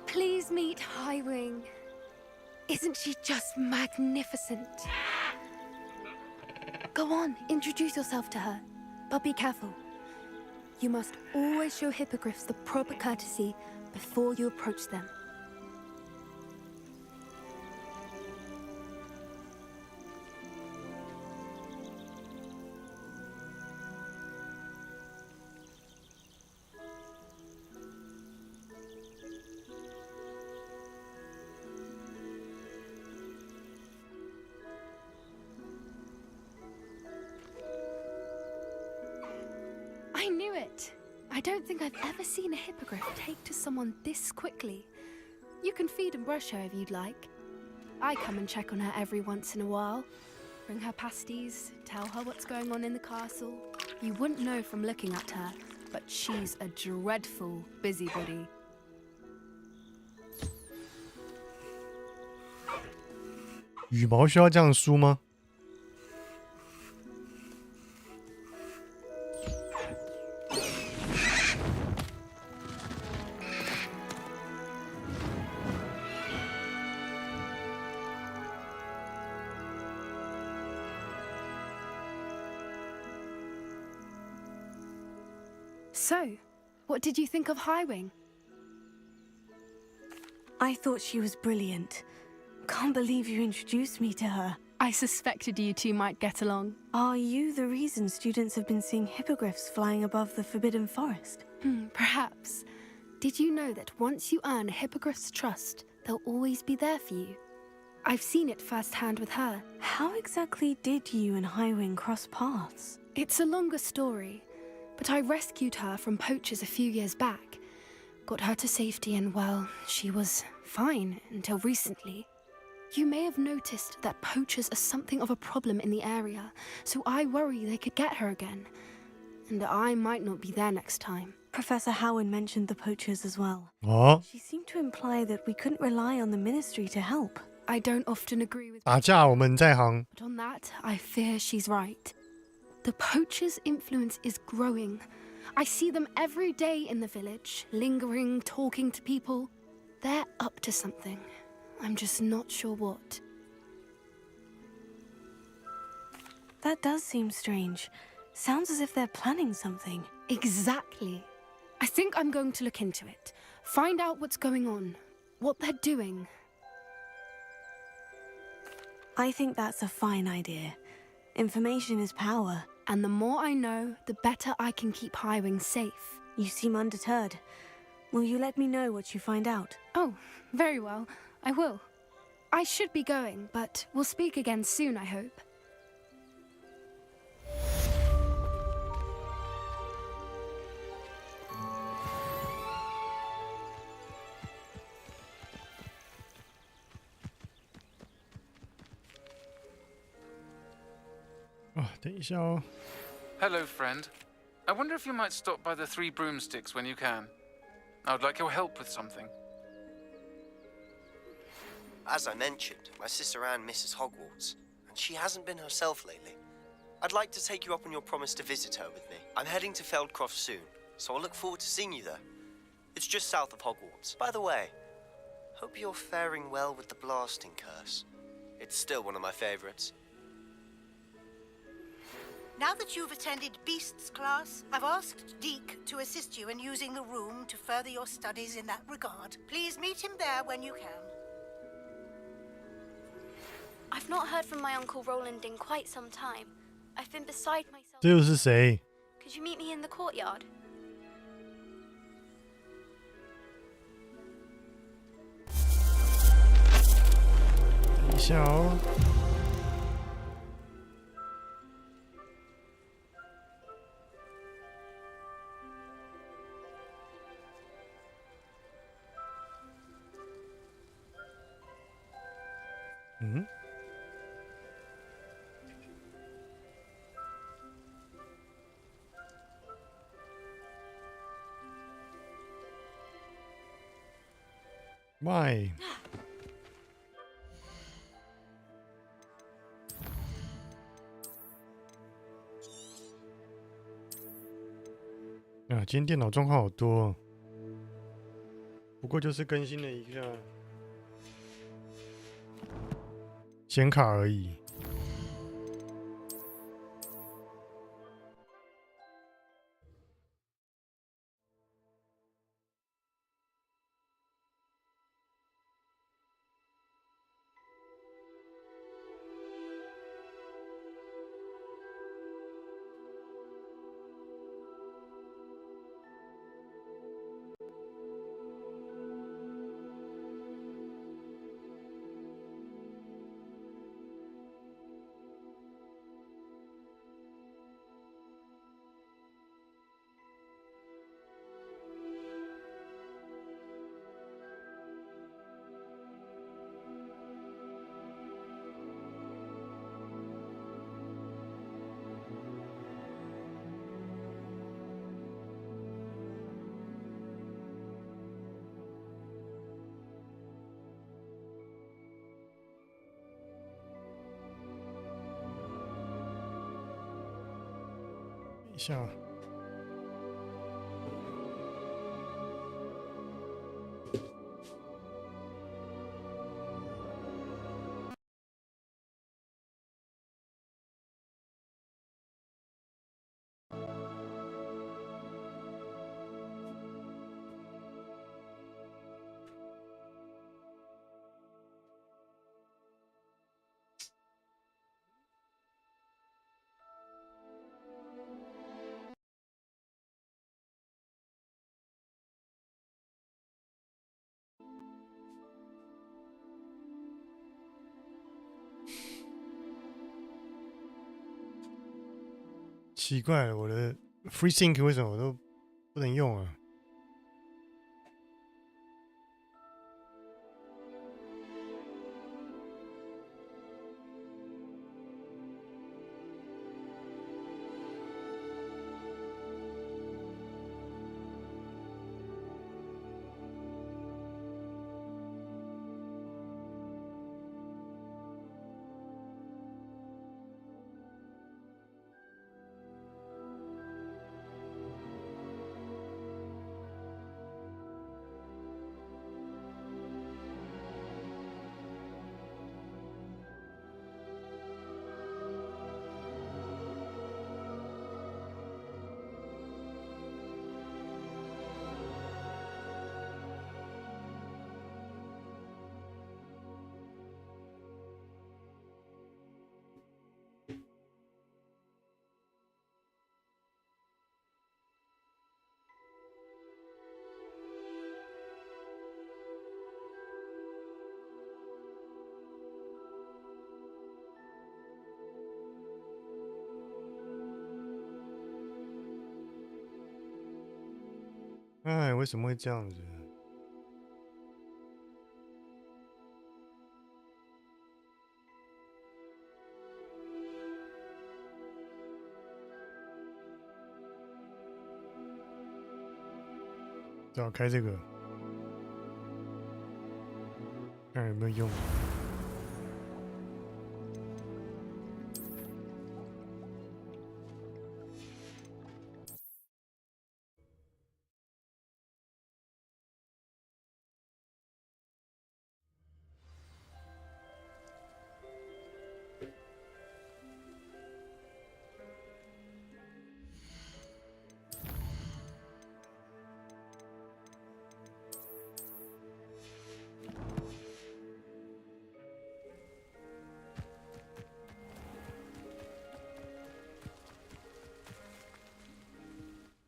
Please meet Highwing. Isn't she just magnificent? Go on, introduce yourself to her. But be careful. You must always show hippogriffs the proper courtesy before you approach them. I knew it! I don't think I've ever seen a hippogriff take to someone this quickly. You can feed and brush her if you'd like. I come and check on her every once in a while. Bring her pasties, tell her what's going on in the castle. You wouldn't know from looking at her, but she's a dreadful busybody. 羽毛需要这样梳吗？ So, what did you think of Highwing? I thought she was brilliant. Can't believe you introduced me to her. I suspected you two might get along. Are you the reason students have been seeing hippogriffs flying above the Forbidden Forest? Perhaps. Did you know that once you earn a hippogriff's trust, they'll always be there for you? I've seen it firsthand with her. How exactly did you and Highwing cross paths? It's a longer story, but I rescued her from poachers a few years back. Got her to safety and, well, she was fine until recently. You may have noticed that poachers are something of a problem in the area, so I worry they could get her again. And I might not be there next time. Professor Howard mentioned the poachers as well. Oh. She seemed to imply that we couldn't rely on the ministry to help. I don't often agree with 打架我们在行。 but on that, I fear she's right. The poachers' influence is growing. I see them every day in the village, lingering, talking to people. They're up to something. I'm just not sure what. That does seem strange. Sounds as if they're planning something. Exactly. I think I'm going to look into it. Find out what's going on, what they're doing. I think that's a fine idea. Information is power. And the more I know, the better I can keep Highwing safe. You seem undeterred. Will you let me know what you find out? Oh, very well. I will. I should be going, but we'll speak again soon, I hope.等一下哦。 Hello, friend. I wonder if you might stop by the Three Broomsticks when you can. I would like your help with something. As I mentioned, my sister Anne misses Hogwarts, and she hasn't been herself lately. I'd like to take you up on your promise to visit her with me. I'm heading to Feldcroft soon, so I'll look forward to seeing you there. It's just south of Hogwarts. By the way, hope you're faring well with the blasting curse. It's still one of my favorites. Now that you've attended Beasts class, I've asked Deke to assist you in using the room to further your studies in that regard. Please meet him there when you can. I've not heard from my Uncle Roland in quite some time. I've been beside myself. 这又是谁？ Could you meet me in the courtyard? 等一下哦。嗯。 Why？ 啊，今天电脑状况好多哦，不过就是更新了一下显卡而已。一下。奇怪了，我的 free sync 为什么我都不能用啊？哎，为什么会这样子？只好开这个，看有没有用。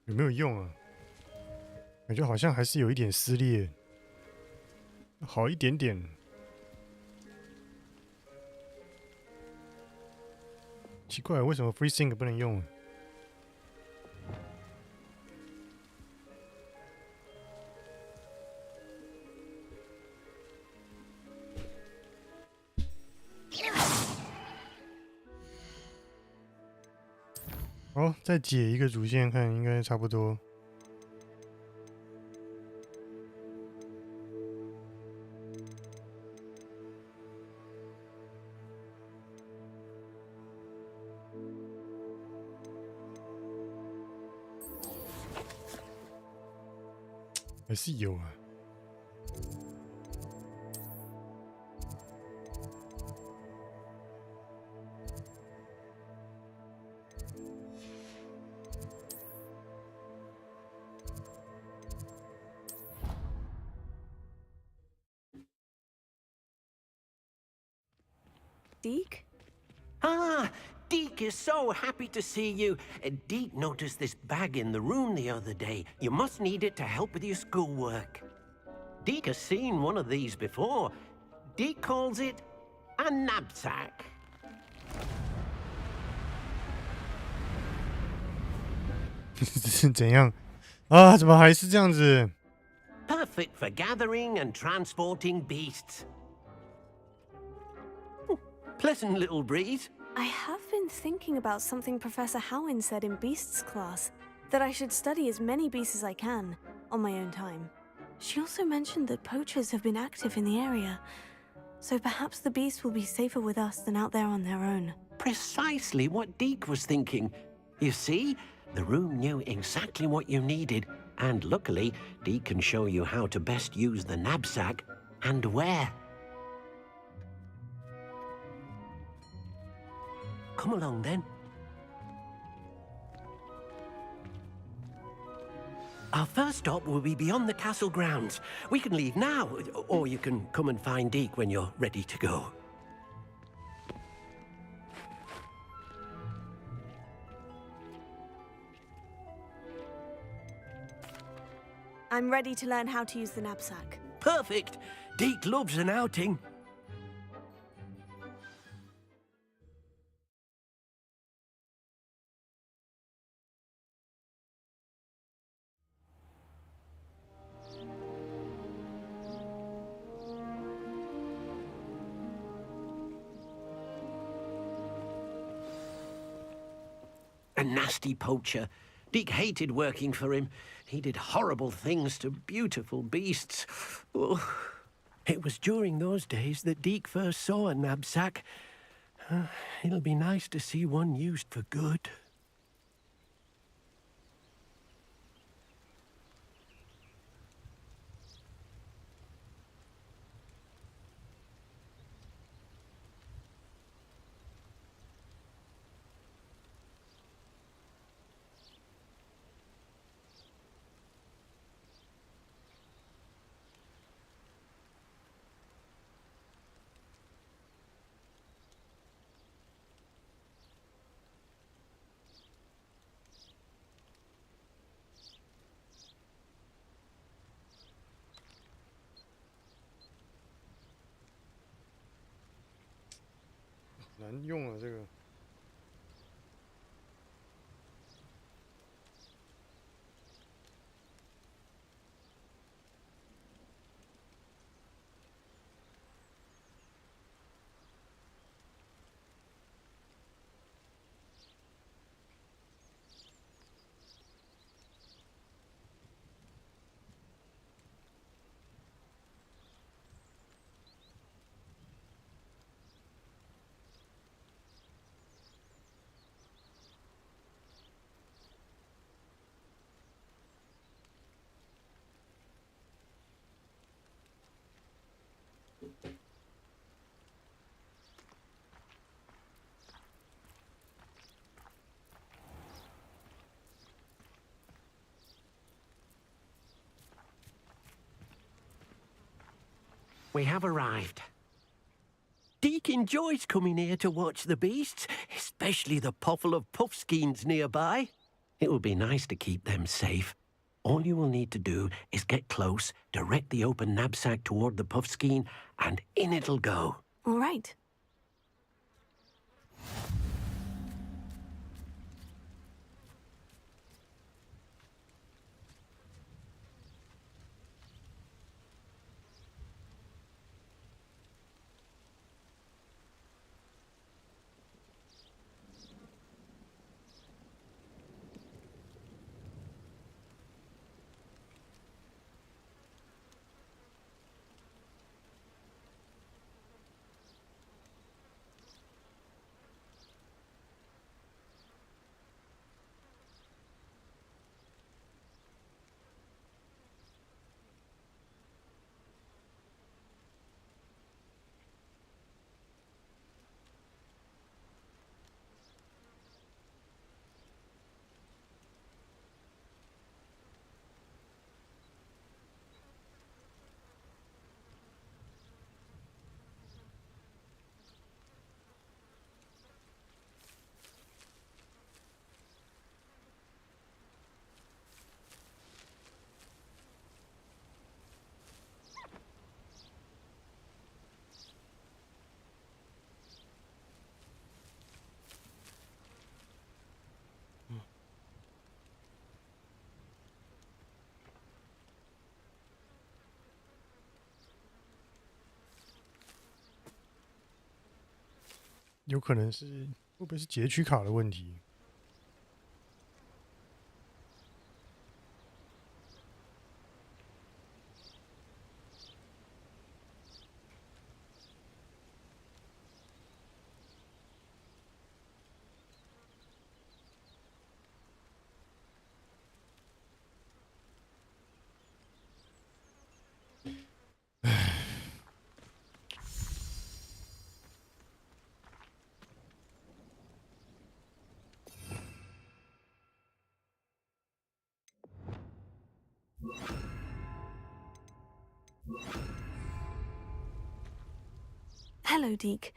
有没有用啊？感觉好像还是有一点撕裂，好一点点。奇怪，为什么 free sync 不能用？好，再解一个主线，看应该差不多。还是有啊。Deke? Ah, Deke is so happy to see you. Deke noticed this bag in the room the other day. You must need it to help with your schoolwork. Deke has seen one of these before. Deke calls it a knapsack. 是怎样啊？怎么还是这样子？ Perfect for gathering and transporting beasts. Pleasant little breeze. I have been thinking about something Professor Howin said in Beasts class, that I should study as many beasts as I can, on my own time. She also mentioned that poachers have been active in the area, so perhaps the beasts will be safer with us than out there on their own. Precisely what Deke was thinking. You see, the room knew exactly what you needed, and luckily, Deke can show you how to best use the knapsack and where. Come along then. Our first stop will be beyond the castle grounds. We can leave now, or you can come and find Deke when you're ready to go. I'm ready to learn how to use the knapsack. Perfect! Deke loves an outing. A nasty poacher. Deke hated working for him. He did horrible things to beautiful beasts. Oh. It was during those days that Deke first saw a knapsack. It'll be nice to see one used for good.难用啊，这个。We have arrived. Deke enjoys coming here to watch the beasts, especially the potful of puffskeins nearby. It will be nice to keep them safe. All you will need to do is get close, direct the open knapsack toward the puffskein, and in it'll go. All right.有可能是会不会是截取卡的问题？Hello, Deke.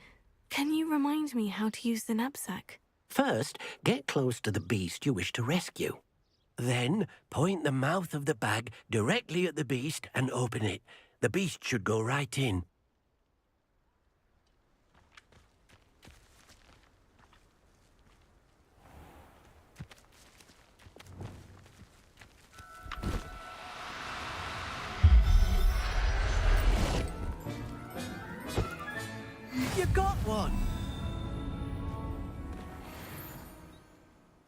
Can you remind me how to use the knapsack? First, get close to the beast you wish to rescue. Then, point the mouth of the bag directly at the beast and open it. The beast should go right in. You got one!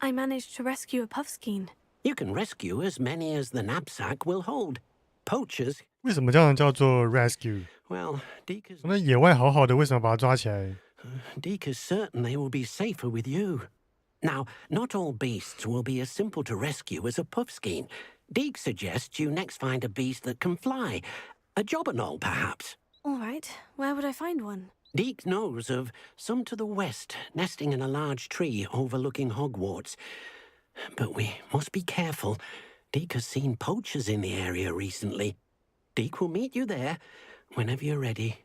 I I managed to rescue a puffskein. You can rescue as many as the knapsack will hold. Poachers. 为什么这样叫做 rescue？ Well, Deek is. 那野外好好的，为什么把它抓起来？ Deek is certain they will be safer with you. Now, not all beasts will be as simple to rescue as a puffskein. Deek suggests you next find a beast that can fly. A jobberknoll, perhaps. All right. Where would I find one? Deek knows of some to the west, nesting in a large tree overlooking Hogwarts. But we must be careful. Deek has seen poachers in the area recently. Deek will meet you there whenever you're ready.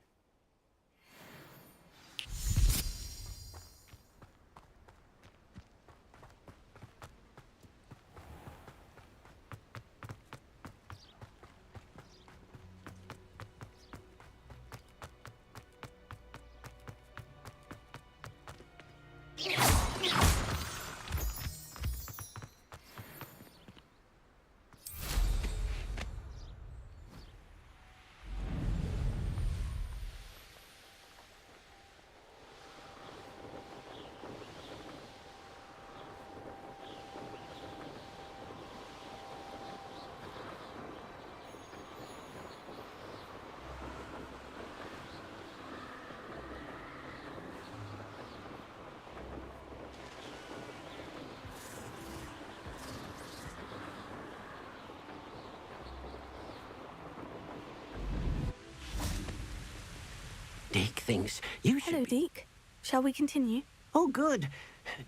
Deek thinks you should. Hello, Deek. Shall we continue? Oh, good.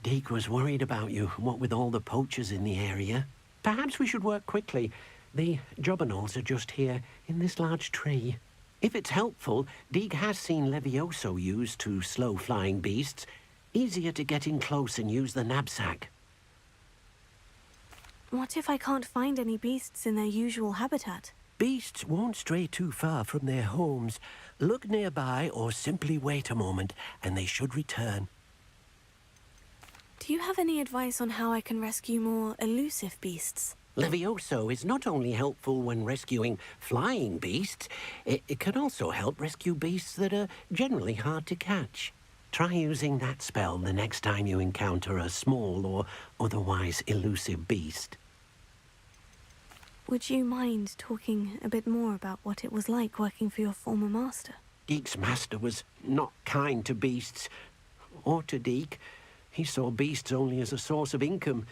Deek was worried about you, what with all the poachers in the area. Perhaps we should work quickly. The jobberknolls are just here, in this large tree. If it's helpful, Deek has seen Levioso used to slow flying beasts. Easier to get in close and use the knapsack. What if I can't find any beasts in their usual habitat? Beasts won't stray too far from their homes. Look nearby or simply wait a moment, and they should return. Do you have any advice on how I can rescue more elusive beasts? Levioso is not only helpful when rescuing flying beasts, it can also help rescue beasts that are generally hard to catch. Try using that spell the next time you encounter a small or otherwise elusive beast. Would you mind talking a bit more about what it was like working for your former master? Deek's master was not kind to beasts, or to Deek. He saw beasts only as a source of income,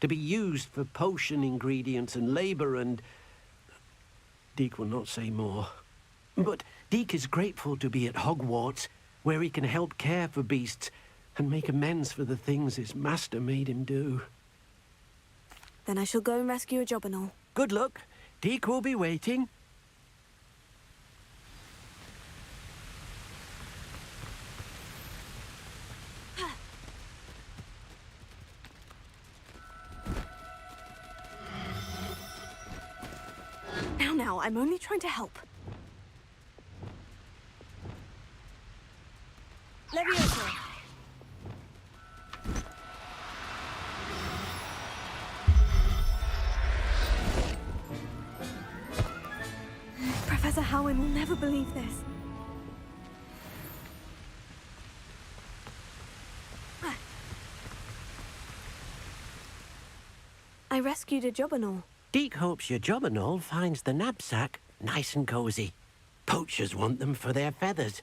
to be used for potion ingredients and labor, and Deek will not say more. But Deek is grateful to be at Hogwarts, where he can help care for beasts and make amends for the things his master made him do. Then I shall go and rescue a jobberknoll. Good luck. Deek will be waiting. Now, I'm only trying to help. Levioso. Professor Howin will never believe this. I rescued a jobberknoll. Deek hopes your jobberknoll finds the knapsack nice and cozy. Poachers want them for their feathers,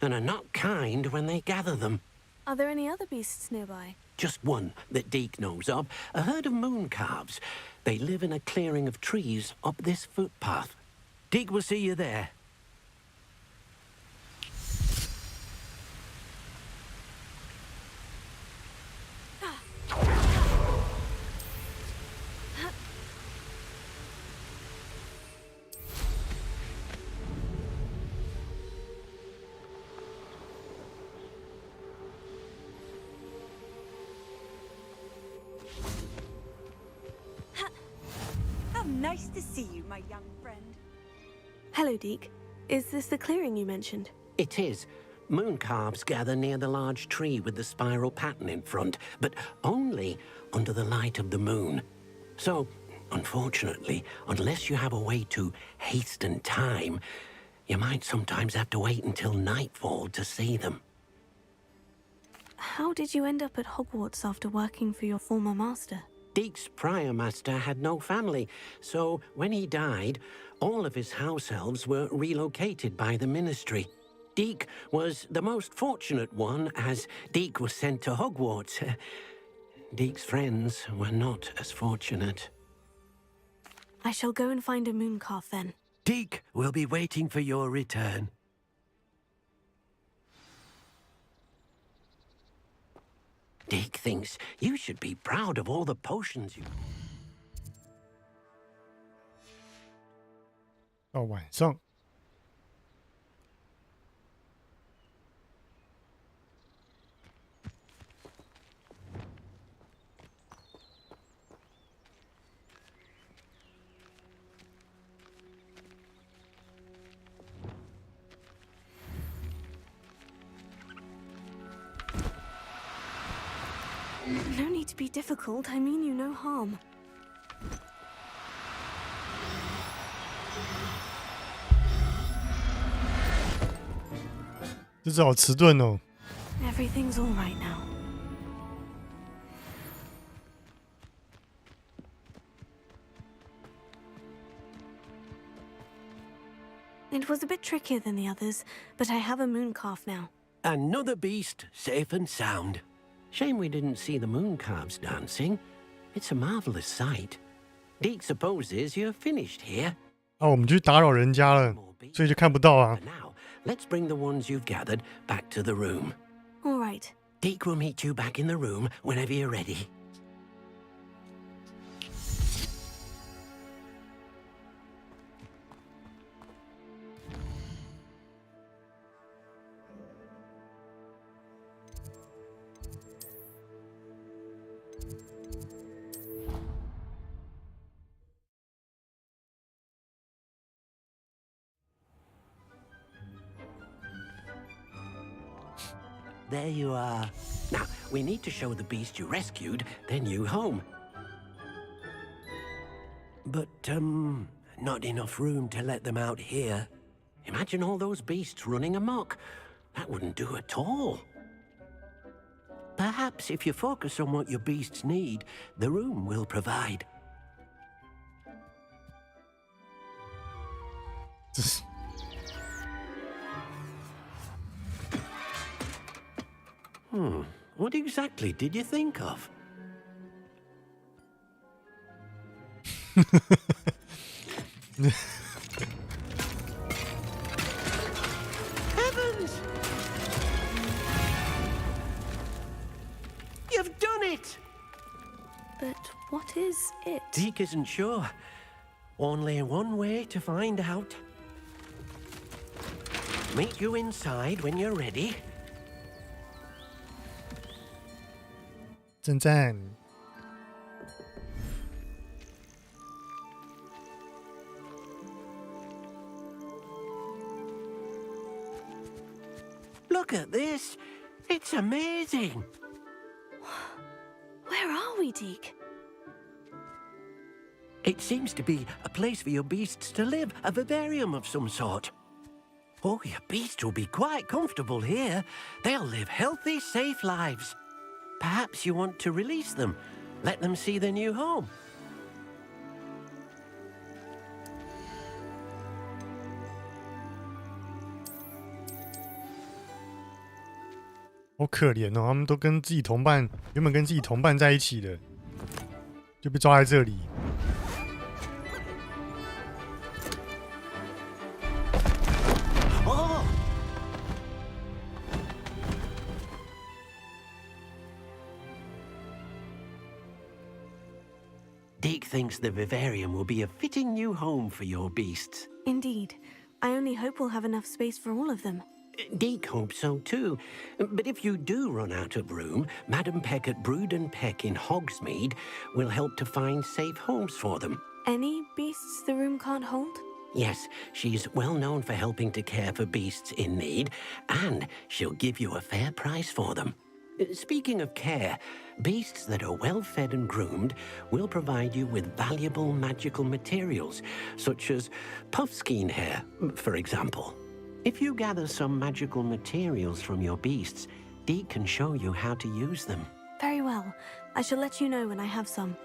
and are not kind when they gather them. Are there any other beasts nearby? Just one that Deek knows of, a herd of moon calves. They live in a clearing of trees up this footpath. Deek will see you there. How nice to see you, my young friend. Hello, Deek. Is this the clearing you mentioned? It is. Moon calves gather near the large tree with the spiral pattern in front, but only under the light of the moon. So, unfortunately, unless you have a way to hasten time, you might sometimes have to wait until nightfall to see them. how did you end up at Hogwarts after working for your former master? Deek's prior master had no family, so when he died, all of his house elves were relocated by the ministry. Deek was the most fortunate one, as Deek was sent to Hogwarts. Deek's friends were not as fortunate. I shall go and find a mooncalf then. Deek will be waiting for your return. Deek thinks you should be proud of all the potions you... 到晚上。No need to be difficult. I mean you no harm. This 这只好迟钝哦。Everything's all right now. It was a bit trickier than the others, but I have a mooncalf now. Another beast, safe and sound. Shame we didn't see the mooncalves dancing. It's a marvelous sight. Deek supposes you're finished here. 啊，我们去打扰人家了，所以就看不到啊。 Now, let's bring the ones you've gathered back to the room. All right. Deek will meet you back in the room whenever you're ready. There you are. Now, we need to show the beast you rescued their new home. But, not enough room to let them out here. Imagine all those beasts running amok. That wouldn't do at all. Perhaps if you focus on what your beasts need, the room will provide. What exactly did you think of? Heavens! You've done it! But what is it? Deek isn't sure. Only one way to find out. Meet you inside when you're ready. 正赞。 Look at this. It's amazing. Where are we, Deek? It seems to be a place for your beasts to live, a vivarium of some sort. Oh, your beasts will be quite comfortable here. They'll live healthy, safe lives. Perhaps you want to release them, let them see their new home. "好可怜哦，他们都跟自己同伴，原本跟自己同伴在一起的，就被抓在这里。Oh! Deek thinks the vivarium will be a fitting new home for your beasts. Indeed. I only hope we'll have enough space for all of them. Deek hopes so too. But if you do run out of room, Madam Peck at Brood and Peck in Hogsmeade will help to find safe homes for them. Any beasts the room can't hold? Yes, she's well known for helping to care for beasts in need, and she'll give you a fair price for them. Speaking of care, beasts that are well fed and groomed will provide you with valuable magical materials, such as puffskein hair, for example. If you gather some magical materials from your beasts, Deke can show you how to use them. Very well. I shall let you know when I have some.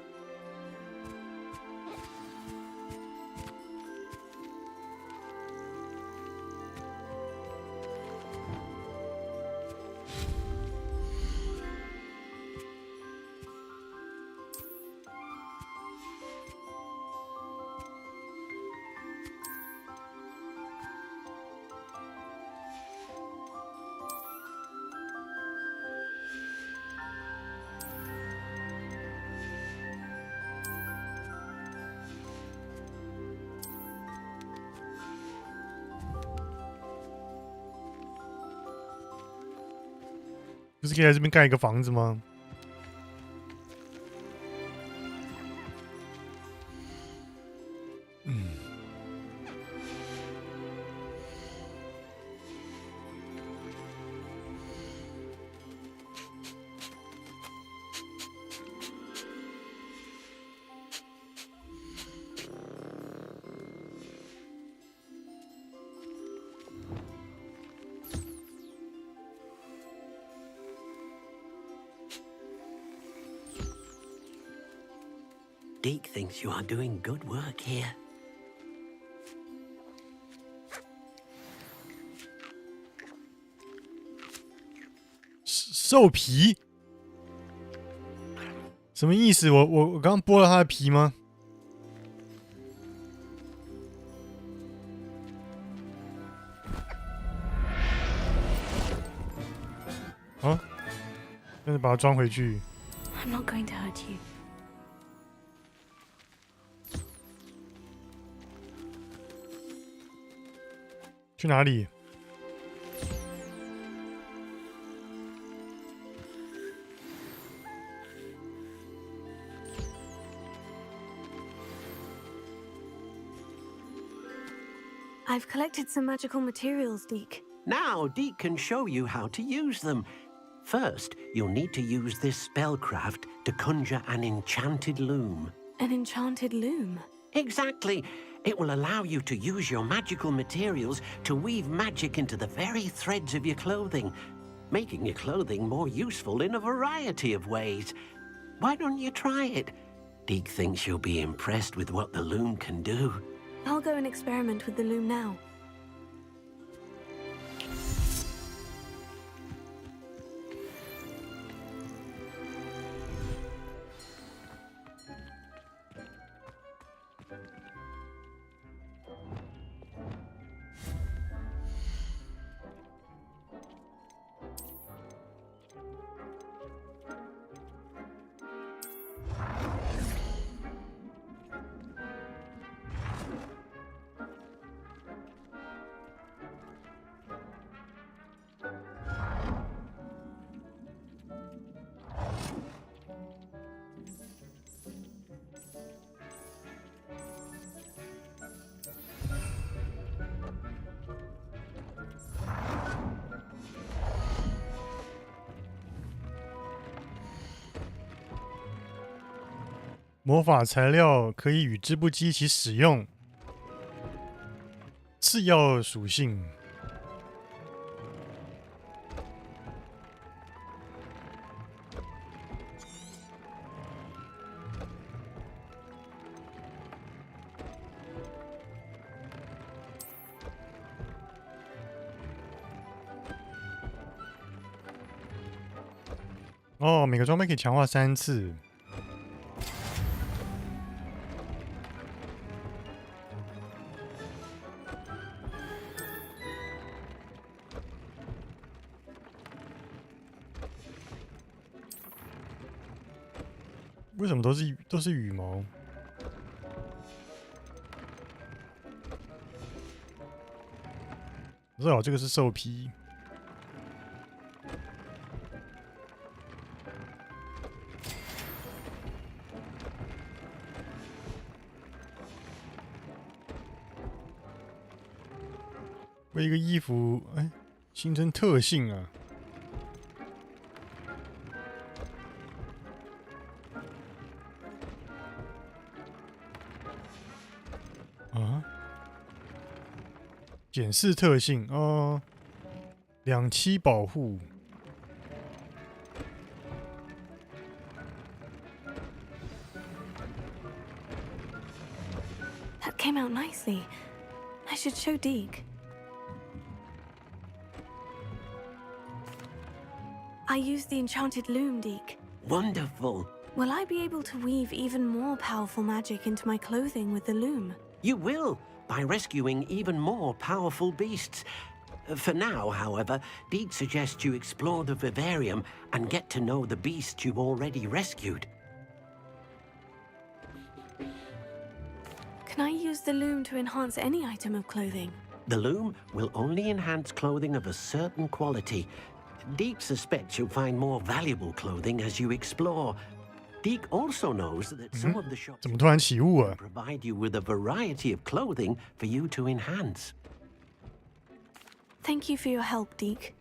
不是可以在这边盖一个房子吗？Deke thinks you are doing good work here. 兽皮？什么意思？我刚剥了他的皮吗？啊？但是把它装回去。I'm not going to hurt you. 去哪里？ I've collected some magical materials, Deke. Now, Deke can show you how to use them. First, you'll need to use this spellcraft to conjure an enchanted loom. An enchanted loom? Exactly. It will allow you to use your magical materials to weave magic into the very threads of your clothing, making your clothing more useful in a variety of ways. Why don't you try it? Deke thinks you'll be impressed with what the loom can do. I'll go and experiment with the loom now. 魔法材料可以与织布机一起使用。次要属性。哦，每个装备可以强化3次。 为什么都是羽毛？我知道这个是兽皮。为一个衣服，哎，形成特性啊！ 检视特性哦，2期保护。came out nicely. I should show Deke. I used the enchanted loom, Deke. Wonderful. Will I be able to weave even more powerful magic into my clothing with the loom? You will, by rescuing even more powerful beasts. For now, however, Deke suggests you explore the vivarium and get to know the beasts you've already rescued. Can I use the loom to enhance any item of clothing? The loom will only enhance clothing of a certain quality. Deke suspects you'll find more valuable clothing as you explore. Deke also knows that some of the shops 怎么突然起雾啊？ provide you with a variety of clothing for you to enhance. Thank you for your help, Deke.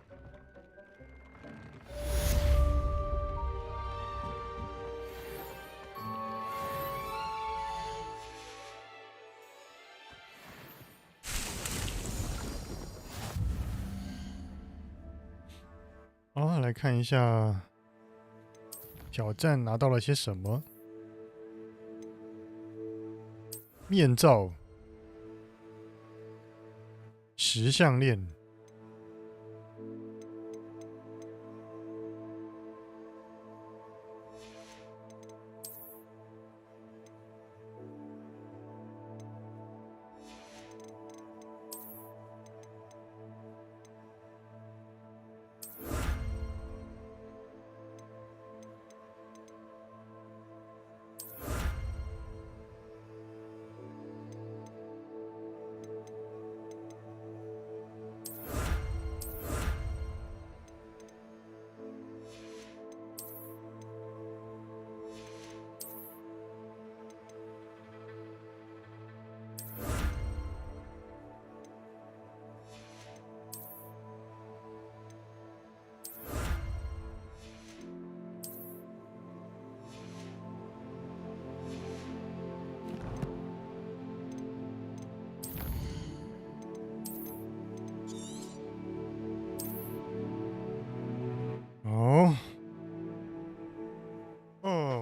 好，来看一下挑战拿到了些什么。面罩、石项链、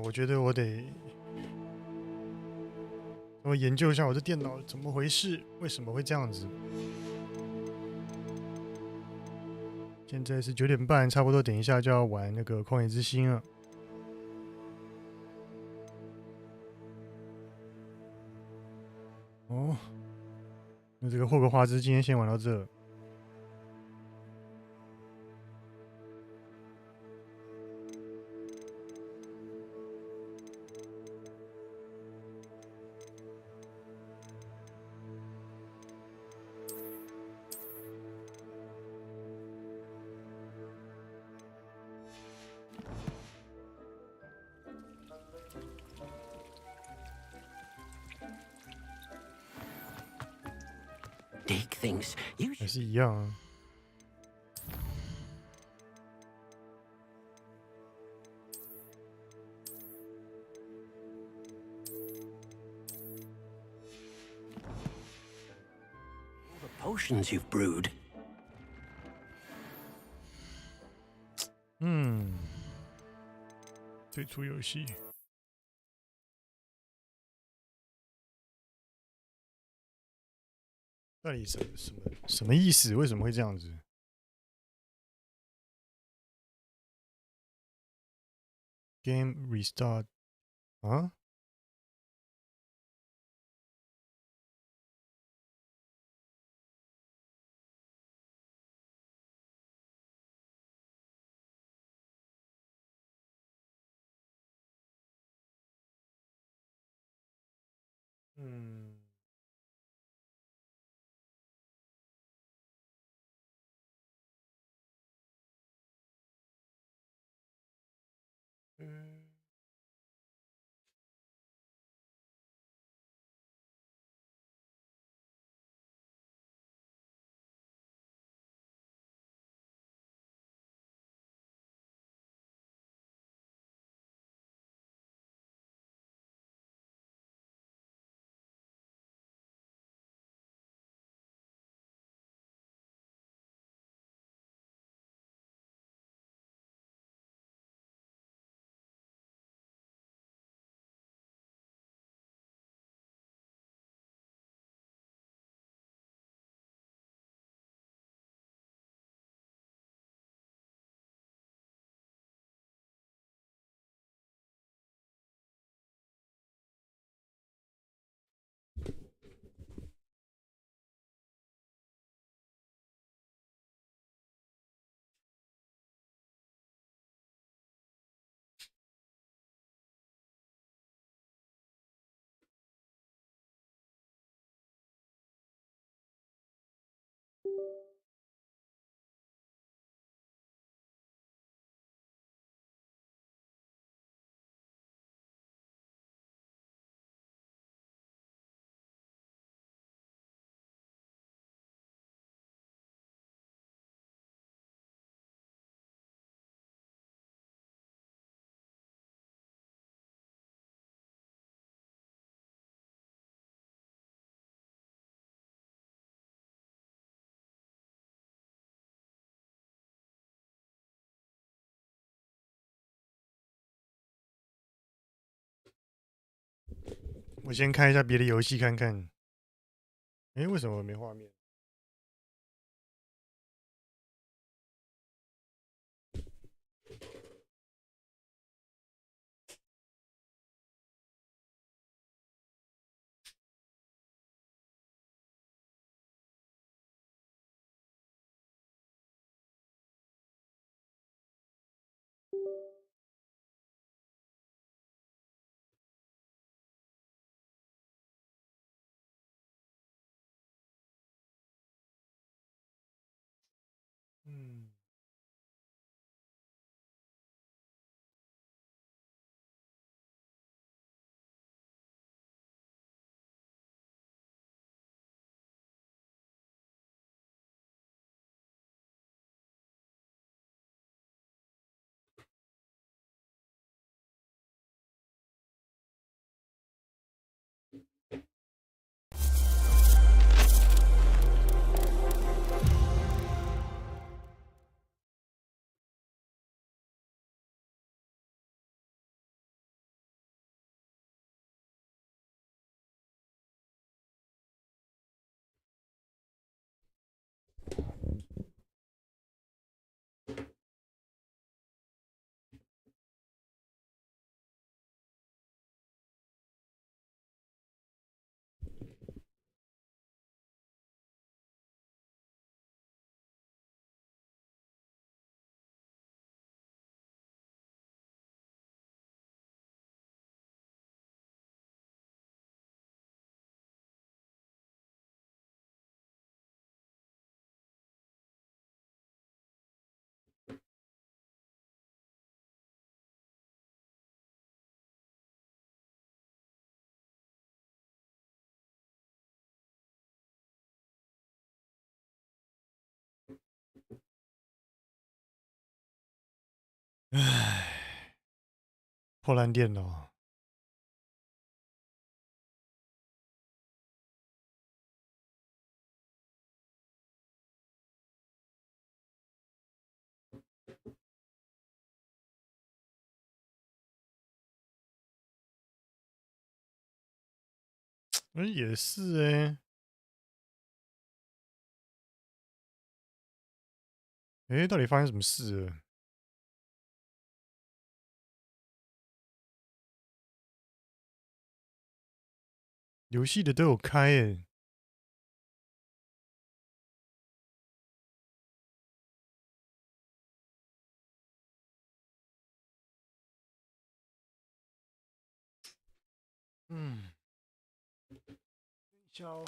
我觉得我得我研究一下我的电脑怎么回事，为什么会这样子。现在是9点半，差不多等一下就要玩那个旷野之心了。哦，那这个霍格华兹今天先玩到这。Deke thinks you 还是一样啊。the potions you've brewed. 退出游戏。到底什么意思？为什么会这样子？Game restart 啊？我先看一下别的游戏看看。哎，为什么没画面？嗯。唉，破烂电脑。也是哎、到底发生什么事了？游戏的都有开哎、嗯，等一下哦。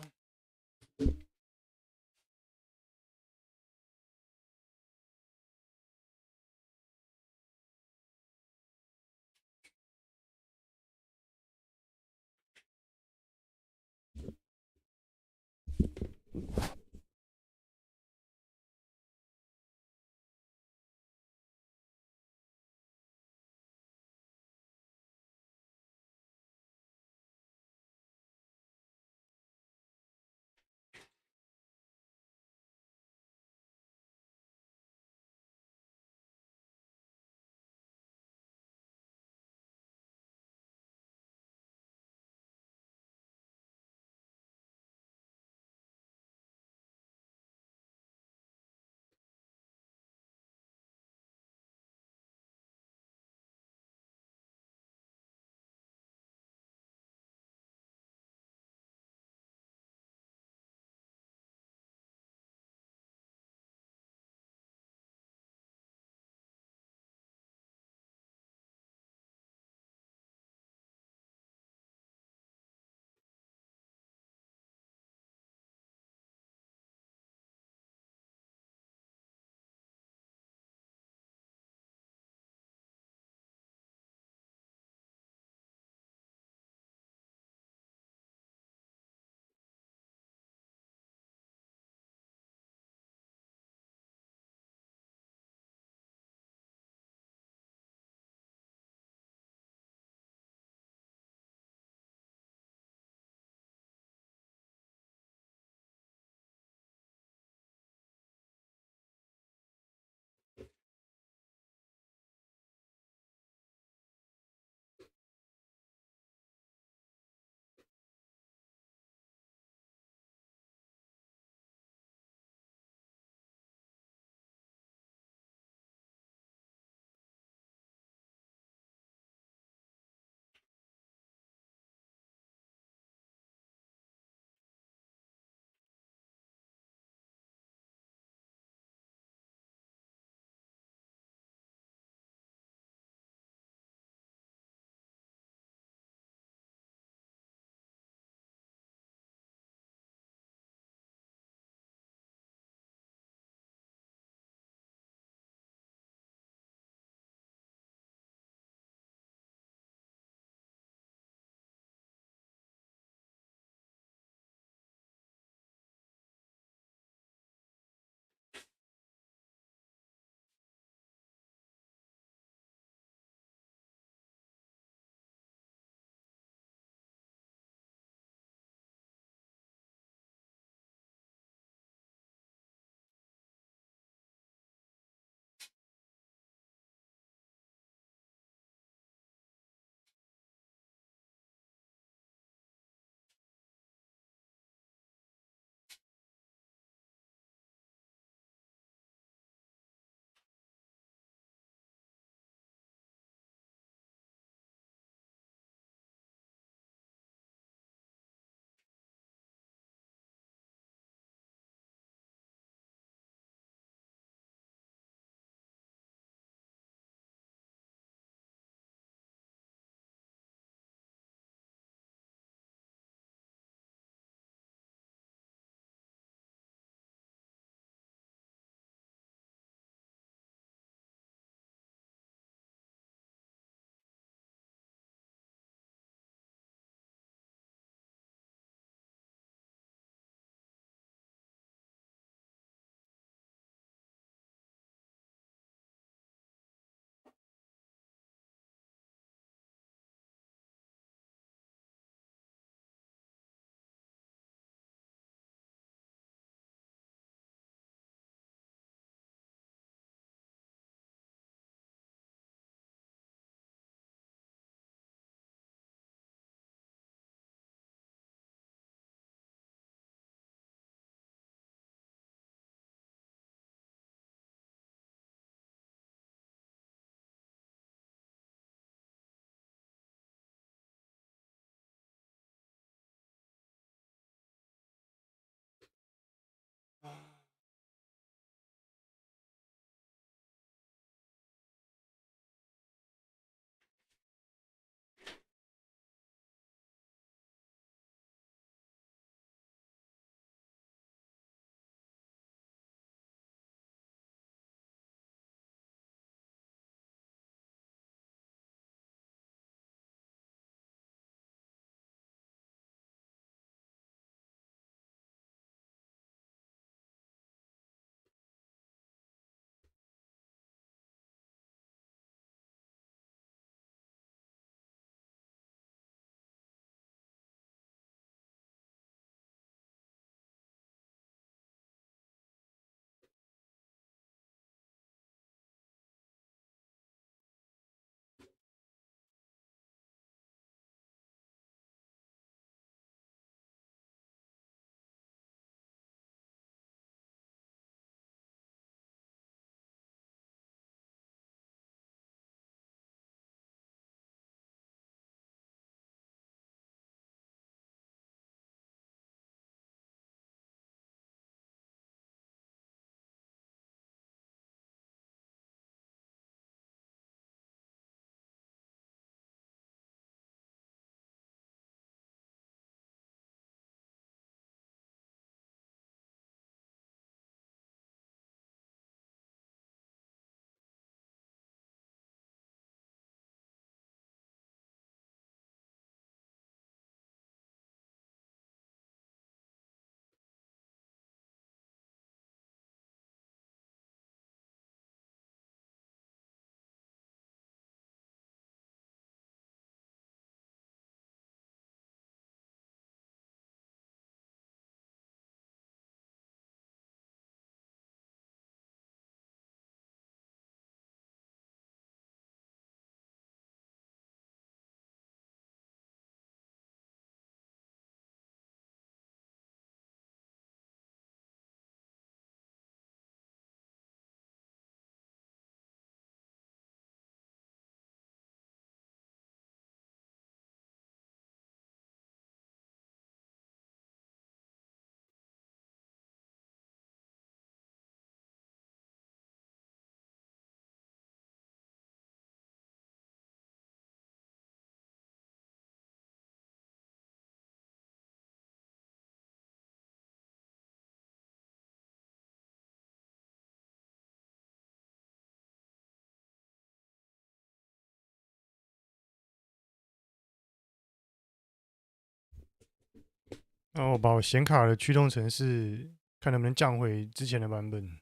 然后把我显卡的驱动程式看能不能降回之前的版本。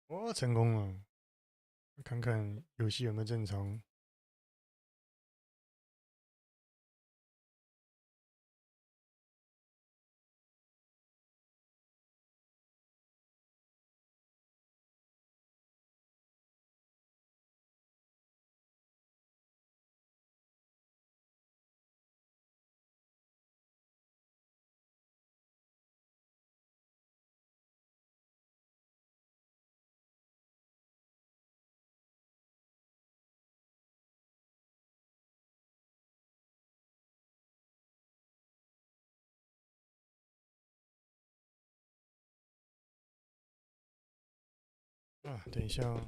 哦，成功了！看看游戏有没有正常。啊，等一下哦。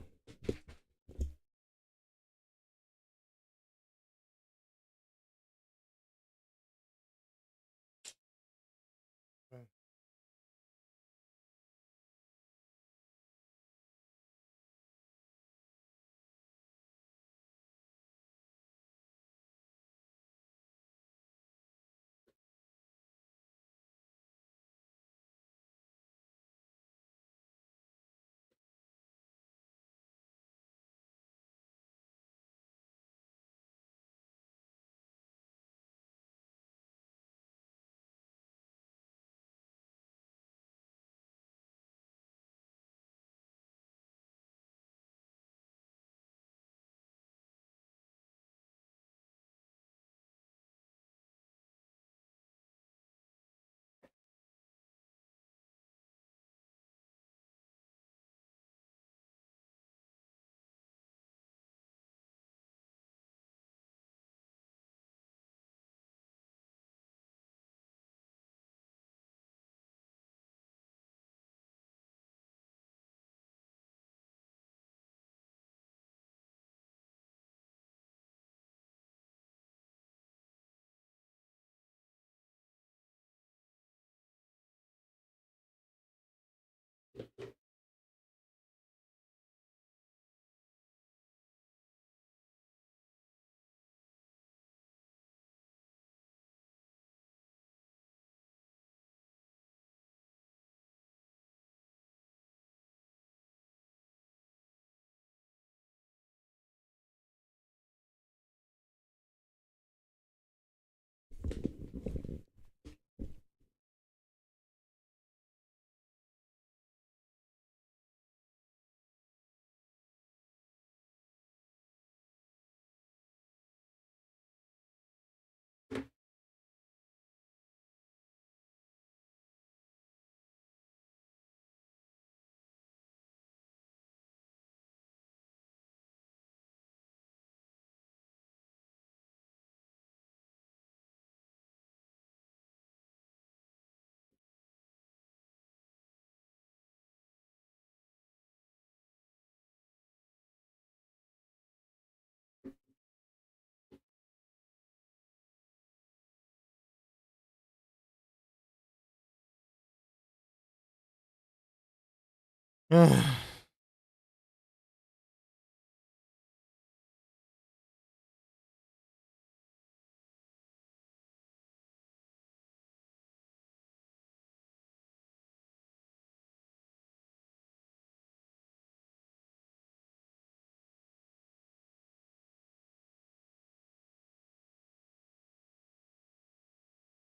唉。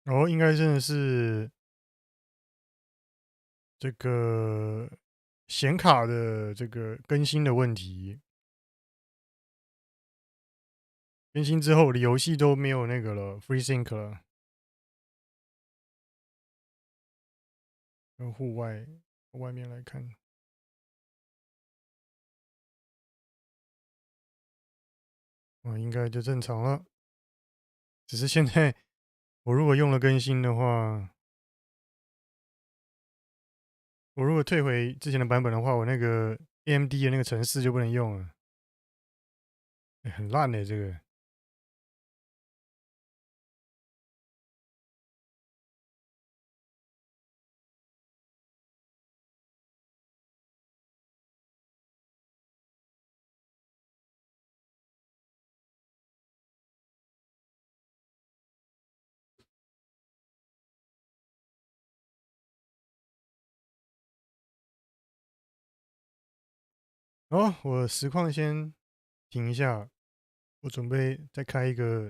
哦，应该真的是这个显卡的这个更新的问题。更新之后，我的游戏都没有那个了，free sync 了。从户外面来看，应该就正常了。只是现在我如果用了更新的话，我如果退回之前的版本的话，我那个 AMD 的那个程式就不能用了，很烂的这个。哦，我实况先停一下，我准备再开一个